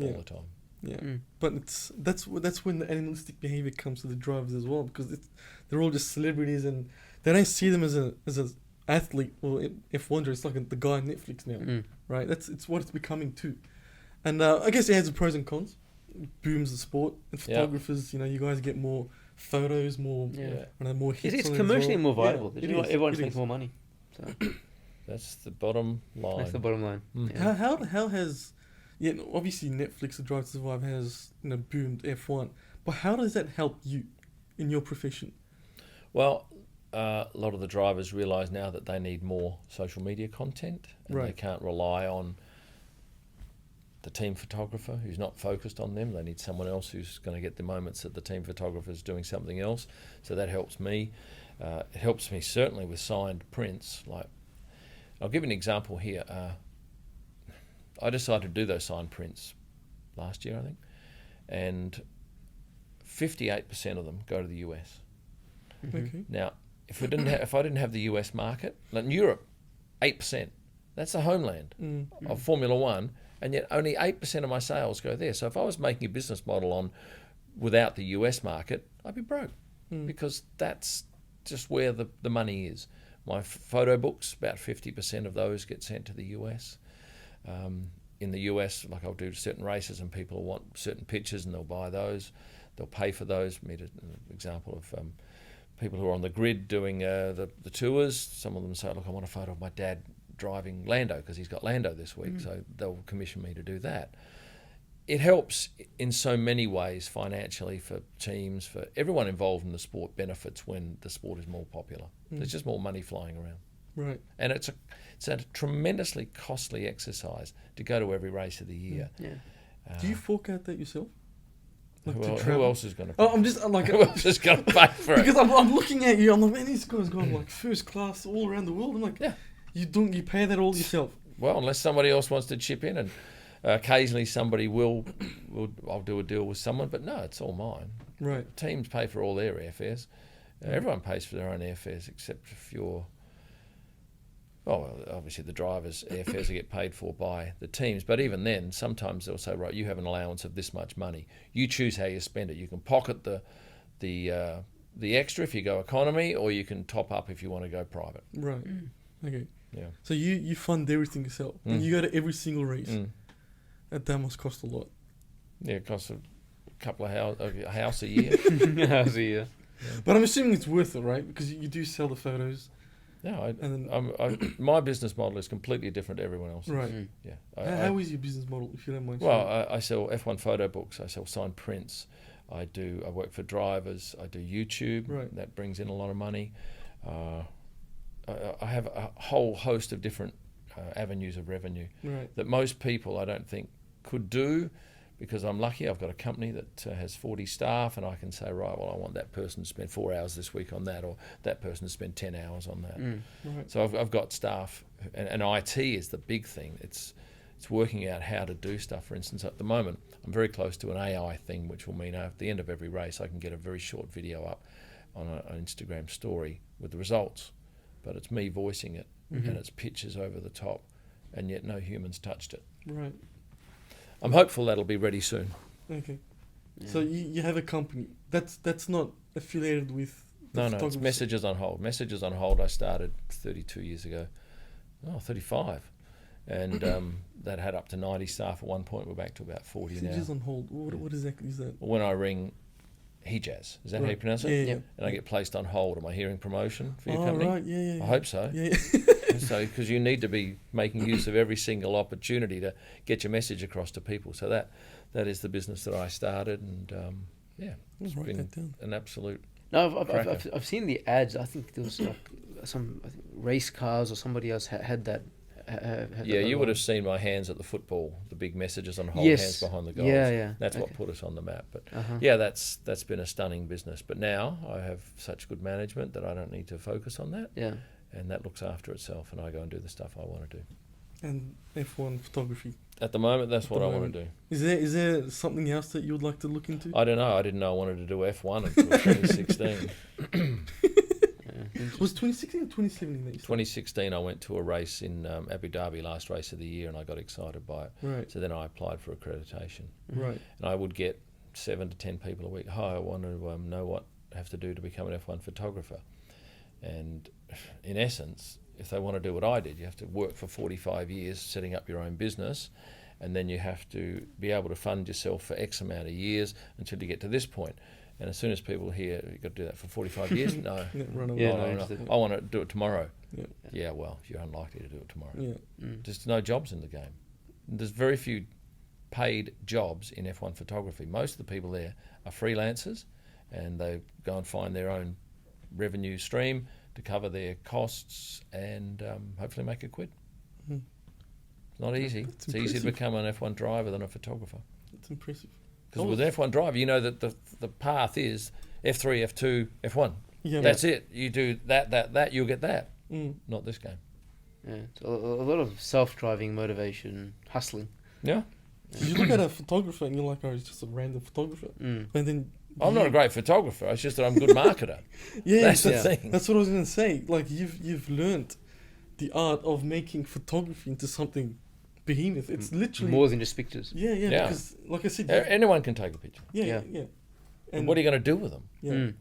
all the time. Yeah, but that's when the animalistic behavior comes to the drivers as well, because they're all just celebrities and they don't see them as an athlete or F1. It's like the guy on Netflix now, right? It's what it's becoming too, and I guess it has the pros and cons. It booms the sport, and photographers, you guys get more photos, more more hits. It's commercially more viable. Yeah, everyone makes more money. So that's the bottom line. That's the bottom line. Yeah. How has obviously Netflix, The Drive to Survive has boomed F1, but how does that help you in your profession? Well, a lot of the drivers realise now that they need more social media content, and they can't rely on the team photographer who's not focused on them. They need someone else who's going to get the moments that the team photographer is doing something else. So that helps me. It helps me certainly with signed prints. Like, I'll give you an example here. I decided to do those signed prints last year, I think, and 58% of them go to the US. Okay. Now, if I didn't have the US market, like in Europe, 8%. That's the homeland of Formula One, and yet only 8% of my sales go there. So if I was making a business model without the US market, I'd be broke because that's just where the money is. My photo books, about 50% of those get sent to the US. In the US, like I'll do certain races and people want certain pictures and they'll buy those. They'll pay for those. Meet an example of people who are on the grid doing the tours. Some of them say, look, I want a photo of my dad driving Lando because he's got Lando this week. So they'll commission me to do that. It helps in so many ways financially for teams, for everyone involved in the sport benefits when the sport is more popular. There's just more money flying around. Right. And it's a tremendously costly exercise to go to every race of the year. Do you fork out that yourself? Like who else is going to? I'm like, who else is going to pay for it? Because I'm looking at you. I'm like, man, these guys got like first class all around the world. I'm like, you pay that all yourself. Well, unless somebody else wants to chip in, and occasionally somebody will. I'll do a deal with someone, but no, it's all mine. Right. Teams pay for all their airfares. Everyone pays for their own airfares, except if you're Oh, well, obviously the drivers' airfares get paid for by the teams, but even then, sometimes they'll say, right, you have an allowance of this much money. You choose how you spend it. You can pocket the extra if you go economy, or you can top up if you want to go private. Right. Okay. Yeah. So you fund everything yourself, and you go to every single race. That must cost a lot. Yeah, it costs a couple of a house a year. House a year. Yeah. But I'm assuming it's worth it, right? Because you do sell the photos. No, my business model is completely different to everyone else's. Right. Yeah. How is your business model, if you don't mind? Well, I sell F1 photo books. I sell signed prints. I work for drivers. I do YouTube. Right. That brings in a lot of money. I have a whole host of different avenues of revenue that most people, I don't think, could do, because I'm lucky. I've got a company that has 40 staff, and I can say, right, well, I want that person to spend 4 hours this week on that, or that person to spend 10 hours on that. Right. So I've got staff, and IT is the big thing. It's working out how to do stuff. For instance, at the moment, I'm very close to an AI thing, which will mean at the end of every race, I can get a very short video up on an Instagram story with the results. But it's me voicing it, and it's pictures over the top, and yet no humans touched it. Right. I'm hopeful that'll be ready soon. Okay. Yeah. So you have a company that's not affiliated with No, it's Messages on Hold. Messages on Hold I started 32 years ago. 35. And that had up to 90 staff at one point. We're back to about 40 now. Messages on Hold. What exactly is that? When I ring Hijaz, is that how you pronounce it? Yeah. And I get placed on hold. Am I hearing promotion for your company? Right. Yeah. I hope so. Yeah. So, because you need to be making use of every single opportunity to get your message across to people. So that is the business that I started, and it's been an absolute. No, I've seen the ads. I think there was like some race cars or somebody else had that. You would have seen my hands at the football, the big Messages on Hold, hands behind the goals. Yeah. That's what put us on the map. But that's been a stunning business. But now I have such good management that I don't need to focus on that. Yeah. And that looks after itself, and I go and do the stuff I want to do. And F1 photography. At the moment, that's what I want to do. Is there something else that you would like to look into? I don't know. I didn't know I wanted to do F1 until 2016. Was 2016 or 2017? 2016, I went to a race in Abu Dhabi, last race of the year, and I got excited by it. Right. So then I applied for accreditation. Right. And I would get 7 to 10 people a week. Hi, I want to know what I have to do to become an F1 photographer. And in essence, if they want to do what I did, you have to work for 45 years setting up your own business, and then you have to be able to fund yourself for X amount of years until you get to this point. And as soon as people hear you've got to do that for 45 years, no. No. I want to do it tomorrow. Yeah, well, you're unlikely to do it tomorrow. Yeah. There's no jobs in the game. There's very few paid jobs in F1 photography. Most of the people there are freelancers, and they go and find their own revenue stream to cover their costs and hopefully make a quid. It's not easy. It's easier to become an F1 driver than a photographer. That's impressive. Because with an F1 driver, you know that the path is F3, F2, F1. Yeah, that's it. You do that, you'll get that. Not this game. Yeah, it's a lot of self-driving motivation, hustling. Yeah. So you look at a photographer and you're like, oh, he's just a random photographer. And then I'm not a great photographer. It's just that I'm a good marketer. That's the thing. That's what I was going to say. Like you've learned the art of making photography into something behemoth. It's literally more than just pictures. Yeah. Because, like I said, anyone can take a picture. Yeah. And what are you going to do with them? Yeah.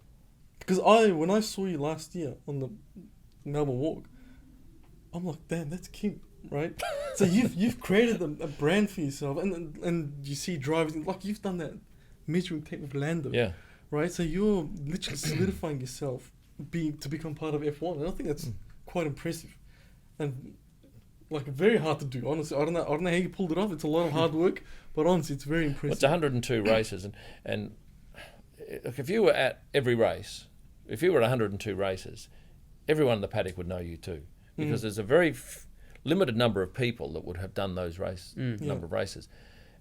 Because when I saw you last year on the Melbourne Walk, I'm like, damn, that's Kym, right? So you've created a brand for yourself, and you see drivers like you've done that measuring tape with Lando. Yeah. Right. So you're literally solidifying yourself to become part of F1, and I think that's quite impressive, and like very hard to do. Honestly, I don't know how you pulled it off. It's a lot of hard work, but honestly, it's very impressive. It's 102 races, and if you were at every race, if you were at 102 races, everyone in the paddock would know you too, because there's a very limited number of people that would have done those number of races.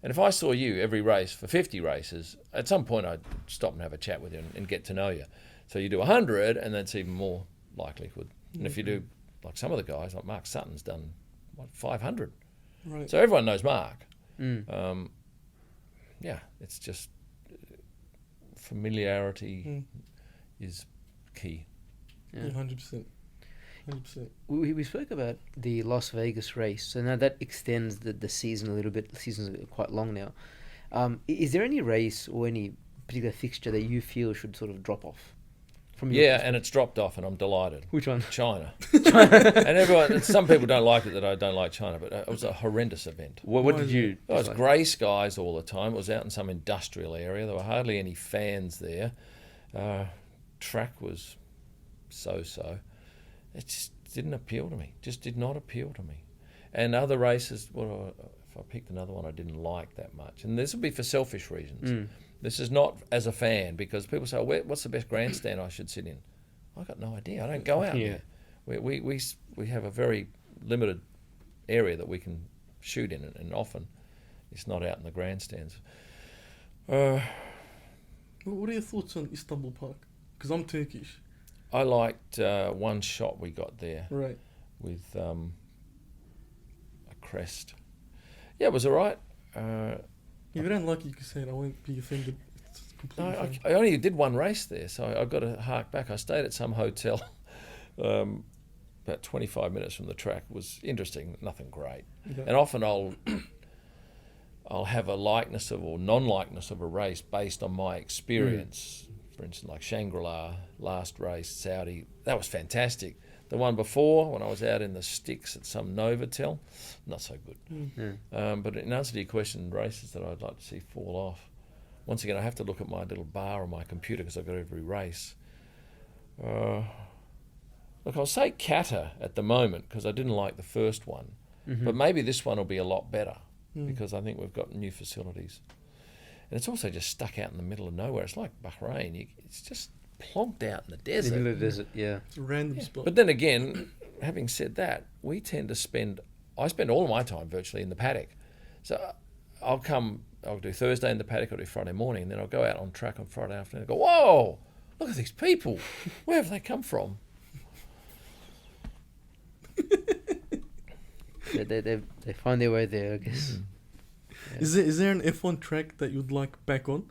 And if I saw you every race for 50 races, at some point I'd stop and have a chat with you and get to know you. So you do 100, and that's even more likelihood. And if you do, like some of the guys, like Mark Sutton's done 500. Right. So everyone knows Mark. It's just familiarity is key. Yeah, 100%. 100%. We spoke about the Las Vegas race, so now that extends the season a little bit. The season's quite long now. Is there any race or any particular fixture that you feel should sort of drop off? And it's dropped off, and I'm delighted. Which one? China. And some people don't like it that I don't like China, but it was a horrendous event. What did you? It was grey skies all the time. It was out in some industrial area. There were hardly any fans there. Track was so-so. It just didn't appeal to me. Just did not appeal to me. And other races, well, if I picked another one I didn't like that much. And this would be for selfish reasons. This is not as a fan, because people say, what's the best grandstand I should sit in? I've got no idea. I don't go out there. We have a very limited area that we can shoot in, and often it's not out in the grandstands. What are your thoughts on Istanbul Park? Because I'm Turkish. I liked one shot we got there. Right. With a crest. Yeah, it was all right. If you don't like it, you can say it. I won't be offended. It's completely fine. I only did one race there, so I've got to hark back. I stayed at some hotel about 25 minutes from the track. It was interesting, nothing great. Okay. And often I'll have a likeness of or non-likeness of a race based on my experience. For instance, like Shangri-La, last race, Saudi, that was fantastic. The one before, when I was out in the sticks at some Novotel, not so good. But in answer to your question, races that I'd like to see fall off, once again, I have to look at my little bar on my computer because I've got every race. Look, I'll say Qatar at the moment because I didn't like the first one. But maybe this one will be a lot better because I think we've got new facilities. And it's also just stuck out in the middle of nowhere. It's like Bahrain. It's just plonked out in the desert. In the desert, yeah. It's a random spot. But then again, having said that, I spend all of my time virtually in the paddock. So I'll do Thursday in the paddock, I'll do Friday morning, and then I'll go out on track on Friday afternoon and go, whoa, look at these people. Where have they come from? They find their way there, I guess. Yeah. Is there an F1 track that you'd like back on?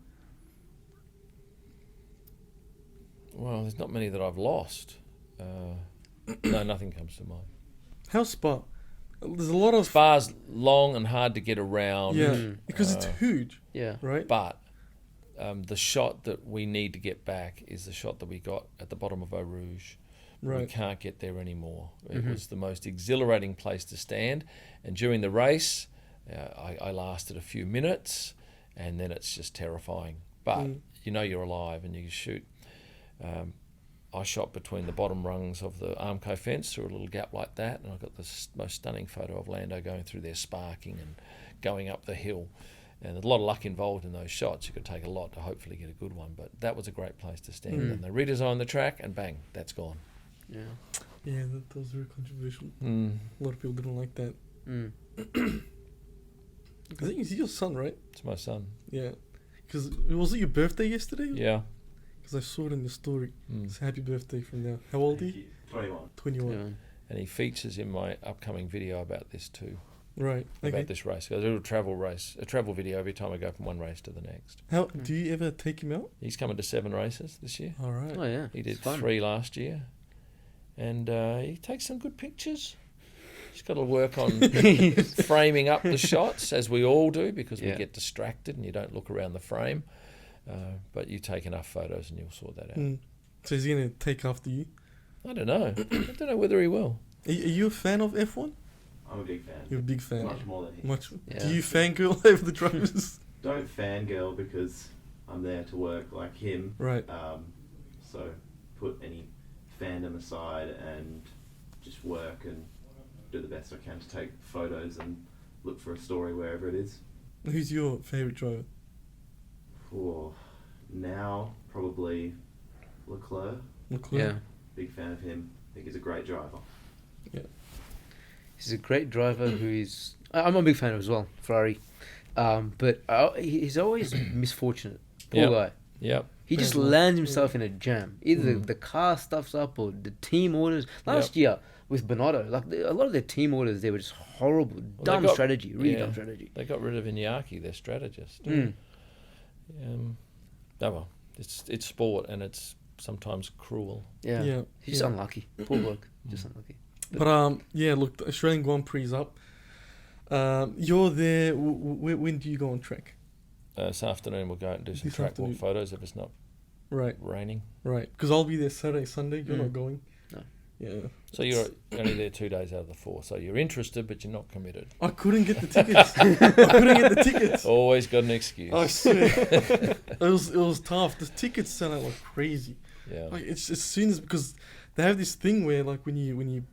Well, there's not many that I've lost. No, nothing comes to mind. How's Spa? There's a lot of... Spa's long and hard to get around. Yeah, because it's huge. Yeah. Right? But the shot that we need to get back is the shot that we got at the bottom of Eau Rouge. Right. We can't get there anymore. It was the most exhilarating place to stand. And during the race, I lasted a few minutes, and then it's just terrifying. But you know you're alive and you shoot. I shot between the bottom rungs of the Armco fence through a little gap like that, and I got the most stunning photo of Lando going through there sparking and going up the hill. And there's a lot of luck involved in those shots. You could take a lot to hopefully get a good one, but that was a great place to stand. And they redesigned the track, and bang, that's gone. Yeah, that was very controversial. A lot of people didn't like that. I think it's your son, right? It's my son. Yeah, because was it your birthday yesterday? Yeah. Because I saw it in the story. So happy birthday from now. How old are you? 21. Yeah. And he features in my upcoming video about this too. Right. About this race. I do a travel video every time I go from one race to the next. How do you ever take him out? He's coming to 7 races this year. All right. Oh yeah. He did 3 last year. And he takes some good pictures. He's got to work on framing up the shots, as we all do, because we get distracted and you don't look around the frame. But you take enough photos and you'll sort that out. So he's going to take after you? I don't know. I don't know whether he will. Are you a fan of F1? I'm a big fan. You're a big fan. Much more than he. Yeah. Do you fangirl over the drivers? Don't fangirl because I'm there to work like him. Right. So put any fandom aside and just work and do the best I can to take photos and look for a story wherever it is. Who's your favourite driver? Now, probably Leclerc. Yeah. Big fan of him. I think he's a great driver. Yeah. He's a great driver who is... I'm a big fan of as well, Ferrari. But he's always misfortunate. Poor guy. Yep. He just lands himself in a jam. Either the car stuffs up or the team orders. Last year with Bonotto, like a lot of their team orders, they were just horrible, dumb strategy. Dumb strategy. They got rid of Iñaki, their strategist. It's sport, and it's sometimes cruel. Yeah. He's unlucky. Poor bloke. Just unlucky. But look, the Australian Grand Prix is up. You're there. When do you go on track? This afternoon we'll go out and do some track walk photos if it's not raining. Right, because I'll be there Saturday, Sunday. You're not going. No. Yeah. So you're only there 2 days out of the 4. So you're interested, but you're not committed. I couldn't get the tickets. Always got an excuse. I swear. it was tough. The tickets sell out like crazy. Yeah. Like it's as soon as, because they have this thing where like when you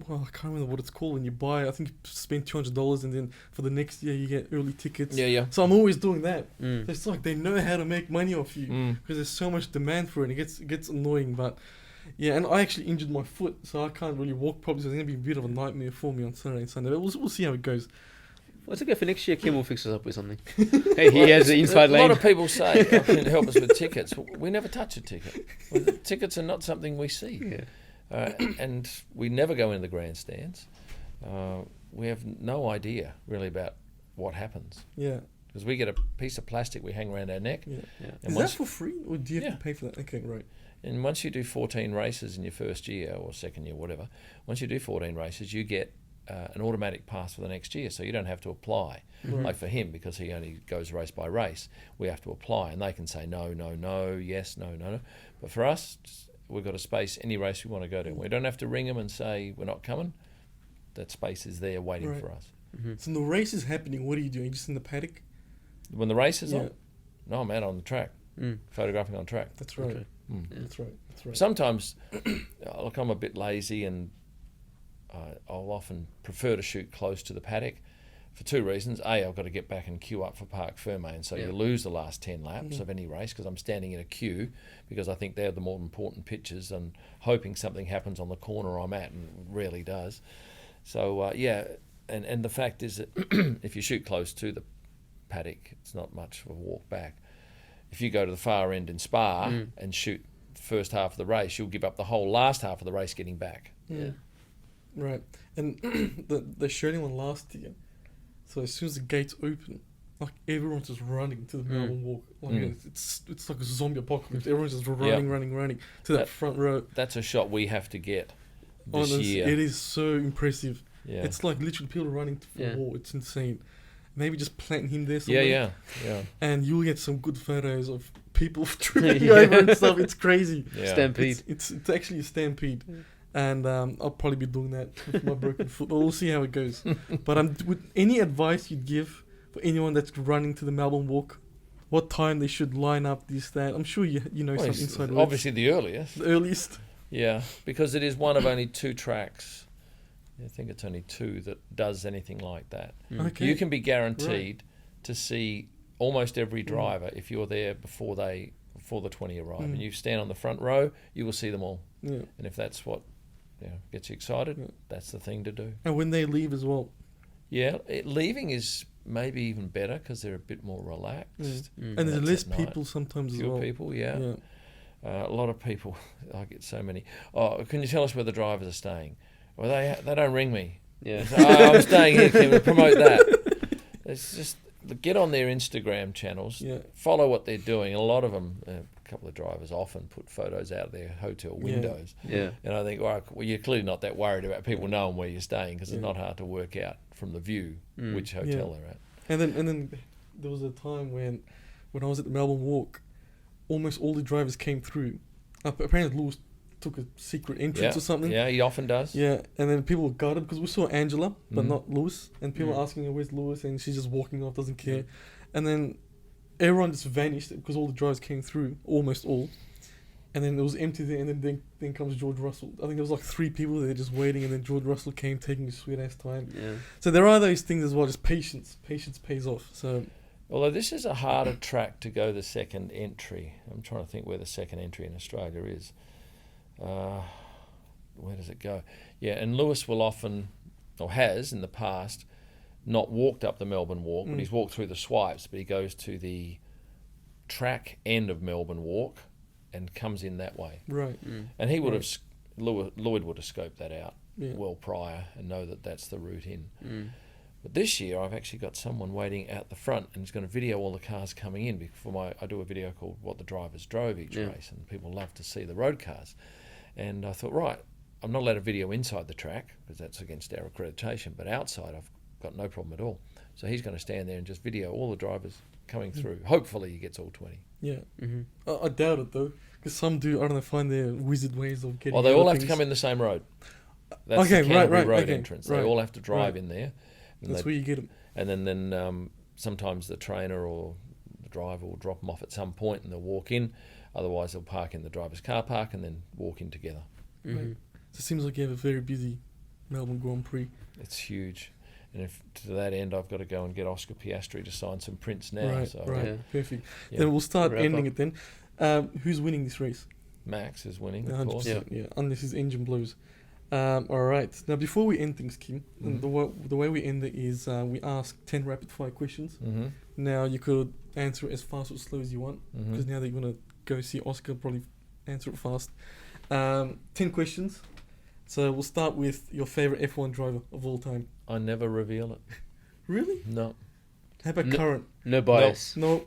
well, I can't remember what it's called, when you buy, I think you spend $200 and then for the next year you get early tickets. Yeah. So I'm always doing that. So it's like they know how to make money off you because there's so much demand for it. It gets annoying, but yeah, and I actually injured my foot, so I can't really walk properly. So it's gonna be a bit of a nightmare for me on Saturday and Sunday. But we'll see how it goes. Well, it's okay for next year. Kym will fix us up with something. Hey, he has the inside lane. A lot of people say, can help us with tickets. We never touch a ticket. Well, the tickets are not something we see. Yeah. And we never go into the grandstands. We have no idea really about what happens. Yeah. Because we get a piece of plastic we hang around our neck. Yeah. Is that for free, or do you have to pay for that? Okay, right. And once you do 14 races in your first year or second year, whatever, once you do 14 races, you get an automatic pass for the next year. So you don't have to apply. Like for him, because he only goes race by race, we have to apply. And they can say no, no, no, yes, no, no, no. But for us, we've got a space any race we want to go to. We don't have to ring them and say we're not coming. That space is there waiting for us. So the race is happening. What are you doing? Just in the paddock? When the race is on? No, I'm out on the track, photographing on track. That's right. Okay. That's right. Sometimes, look, I'm a bit lazy and I'll often prefer to shoot close to the paddock for 2 reasons. A, I've got to get back and queue up for Parc Ferme, and so you lose the last 10 laps of any race because I'm standing in a queue because I think they're the more important pictures and hoping something happens on the corner I'm at, and it rarely does. So, and the fact is that if you shoot close to the paddock, it's not much of a walk back. If you go to the far end in Spa and shoot the first half of the race, you'll give up the whole last half of the race getting back. Yeah. Right. And the Australian one last year, so as soon as the gates open, like everyone's just running to the Melbourne Walk. Like it's like a zombie apocalypse. Everyone's just running to that front row. That's a shot we have to get this year. It is so impressive. Yeah. It's like literally people running for the wall. It's insane. Maybe just planting him there somewhere. Yeah. And you'll get some good photos of people tripping over and stuff. It's crazy. Yeah. Stampede. It's actually a stampede. And I'll probably be doing that with my broken foot. But we'll see how it goes. But with any advice you'd give for anyone that's running to the Melbourne Walk, what time they should line up, that? I'm sure you know some inside words. Obviously the earliest. The earliest. Yeah, because it is one of only 2 tracks. I think it's only 2 that does anything like that. Okay. You can be guaranteed to see almost every driver if you're there before the 20 arrive. And you stand on the front row, you will see them all. Yeah. And if that's what gets you excited, that's the thing to do. And when they leave as well. Yeah, leaving is maybe even better because they're a bit more relaxed. And there's less people sometimes as well. Fewer people, a lot of people. I get so many. Oh, can you tell us where the drivers are staying? Well, they don't ring me. Yeah. So, I'm staying here. Can we promote that? It's just get on their Instagram channels. Yeah. Follow what they're doing. A lot of them, a couple of drivers often put photos out of their hotel windows. Yeah. And I think, well, you're clearly not that worried about people knowing where you're staying because it's not hard to work out from the view which hotel they're at. And then there was a time when I was at the Melbourne Walk, almost all the drivers came through. Apparently Lewis took a secret entrance or something. Yeah, he often does. Yeah, and then people were gutted because we saw Angela, but not Lewis. And people were asking her, where's Lewis? And she's just walking off, doesn't care. And then everyone just vanished because all the drivers came through, almost all. And then it was empty there, and then comes George Russell. I think there was like 3 people there just waiting, and then George Russell came taking his sweet-ass time. Yeah. So there are those things as well, just patience. Patience pays off. So, although this is a harder track to go the second entry. I'm trying to think where the second entry in Australia is. Where does it go? Yeah, and Lewis will often, or has in the past, not walked up the Melbourne Walk, but he's walked through the swipes, but he goes to the track end of Melbourne Walk and comes in that way. Right. And he would have, Lloyd would have scoped that out well prior and know that that's the route in. But this year I've actually got someone waiting out the front, and he's going to video all the cars coming in. I do a video called What the Drivers Drove each race, and people love to see the road cars. And I thought, right, I'm not allowed to video inside the track because that's against our accreditation, but outside I've got no problem at all. So he's going to stand there and just video all the drivers coming through. Hopefully he gets all 20. Yeah. I doubt it though, because some do, I don't know, find their wizard ways of getting. Well, they all have to come in the same road. That's the Canterbury road entrance. They all have to drive in there. That's where you get them. And then sometimes the trainer or the driver will drop them off at some point and they'll walk in. Otherwise, they'll park in the driver's car park and then walk in together. Right. So it seems like you have a very busy Melbourne Grand Prix. It's huge. And to that end, I've got to go and get Oscar Piastri to sign some prints now. Perfect. Then we'll start ending it then. Who's winning this race? Max is winning, of course. Yeah, unless his engine blows. All right. Now, before we end things, Kym, the way we end it is we ask 10 rapid-fire questions. Now, you could answer it as fast or slow as you want, because now that you're going to go see Oscar, probably answer it fast. 10 questions. So we'll start with your favourite F1 driver of all time. I never reveal it. Really? No. How about current? No bias. No.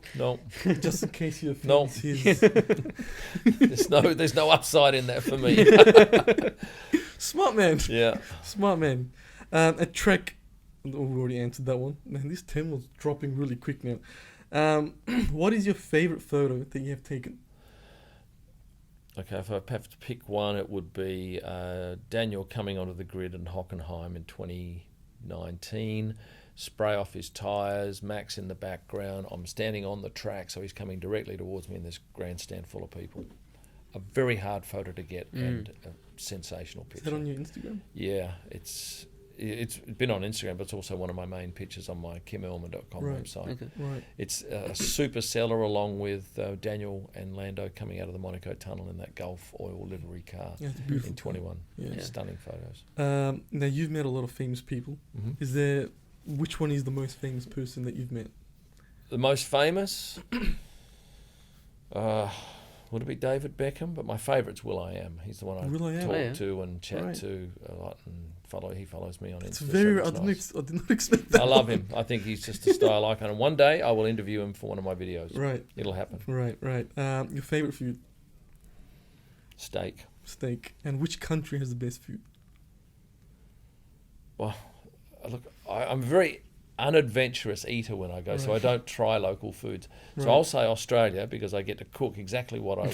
Just in case you're his. There's no upside in that for me. Smart man. Yeah. Smart man. A track. Oh, we already answered that one. Man, this 10 was dropping really quick now. What is your favourite photo that you have taken? Okay, if I have to pick one, it would be Daniel coming onto the grid in Hockenheim in 2019. Spray off his tyres, Max in the background. I'm standing on the track, so he's coming directly towards me in this grandstand full of people. A very hard photo to get and a sensational picture. Is that on your Instagram? Yeah, it's been on Instagram, but it's also one of my main pictures on my kymillman.com website. Okay. Right. It's a super seller along with Daniel and Lando coming out of the Monaco tunnel in that Gulf oil livery car in 21. Yeah. Stunning photos. Now, you've met a lot of famous people. Which one is the most famous person that you've met? The most famous? Would it be David Beckham? But my favourite's will.i.am. He's the one I talk to and chat to a lot, and he follows me on Instagram. It's very. I did not expect that. I love him. I think he's just a style icon. And one day I will interview him for one of my videos. Right. It'll happen. Right. Your favourite food? Steak. And which country has the best food? Well, look, I'm a very unadventurous eater when I go, so I don't try local foods. So I'll say Australia because I get to cook exactly what I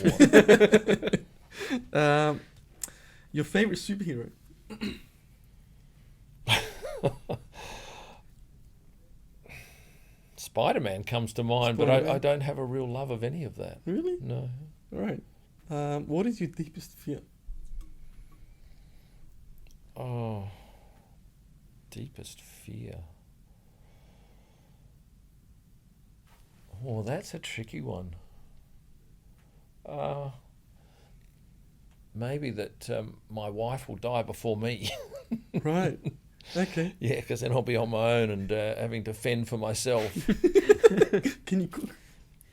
want. Your favourite superhero? Spider-Man comes to mind, but I don't have a real love of any of that. Really? No. All right. What is your deepest fear? Oh, deepest fear. Oh, that's a tricky one. Maybe that my wife will die before me. Right. Okay. Yeah, because then I'll be on my own and having to fend for myself. Can you cook?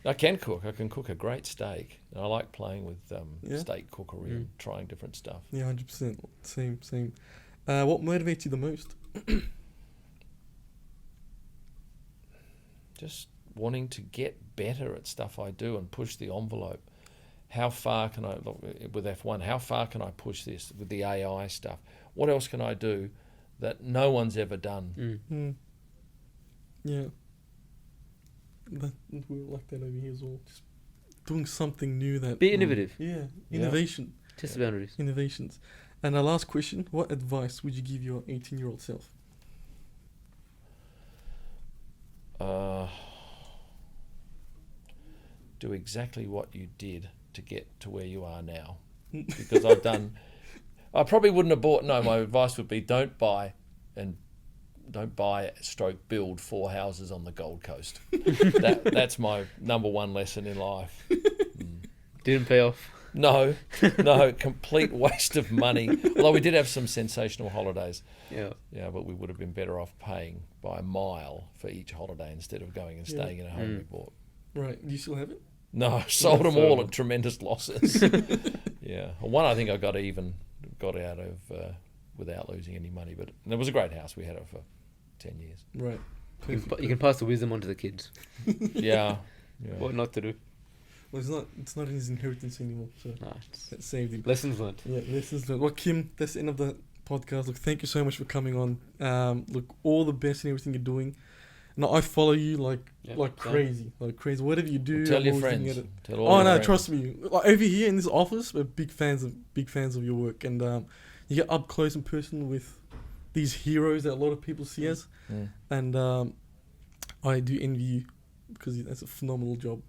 I can cook. I can cook a great steak. And I like playing with steak cookery and trying different stuff. Yeah, 100%. Same. What motivates you the most? Just wanting to get better at stuff I do and push the envelope. How far can I, with F1, how far can I push this with the AI stuff? What else can I do that no one's ever done? Yeah. We like that over here as well. Just doing something new that... Be innovative. Yeah, innovation. Test the boundaries. Innovations. And our last question, what advice would you give your 18-year-old self? Do exactly what you did to get to where you are now. Because I probably wouldn't have bought, my advice would be don't buy / build 4 houses on the Gold Coast. That's my number one lesson in life. Didn't pay off. No, complete waste of money. Although we did have some sensational holidays. Yeah, but we would have been better off paying by a mile for each holiday instead of going and staying in a home we bought. Right. Do you still have it? No, sold them all at tremendous losses. Yeah. One I think I got out of without losing any money, but it was a great house. We had it for 10 years. Right. You can pass the wisdom on to the kids. Yeah. What not to do. Well, it's not in his inheritance anymore, so that saved him. Lessons learned. Yeah, lessons learned. Well, Kym, that's the end of the podcast. Look, thank you so much for coming on. Look, all the best in everything you're doing. Now, I follow you like crazy. Whatever you do, Tell I'm your always friends. looking at it. Tell all your friends. Trust me. Like, over here in this office, we're big fans of your work, and you get up close and personal with these heroes that a lot of people see as, and I do envy you because that's a phenomenal job.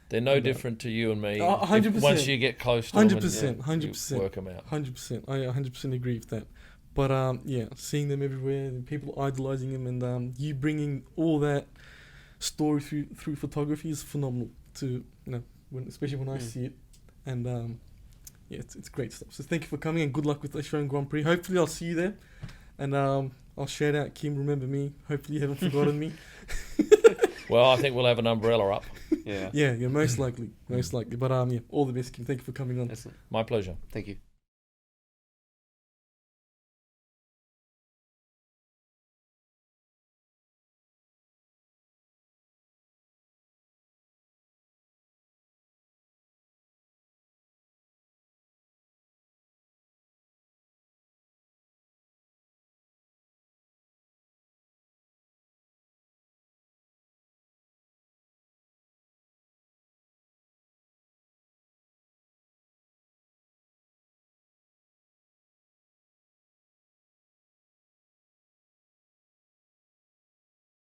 They're no different to you and me. 100%. Once you get close to them, 100%. you work them out. 100%. I 100% agree with that. But seeing them everywhere, and people idolizing them, and you bringing all that story through photography is phenomenal. Especially when I see it, and it's great stuff. So thank you for coming, and good luck with the Australian Grand Prix. Hopefully, I'll see you there, and I'll shout out Kym. Remember me. Hopefully, you haven't forgotten me. Well, I think we'll have an umbrella up. Yeah, most likely. But all the best, Kym. Thank you for coming on. Excellent. My pleasure. Thank you.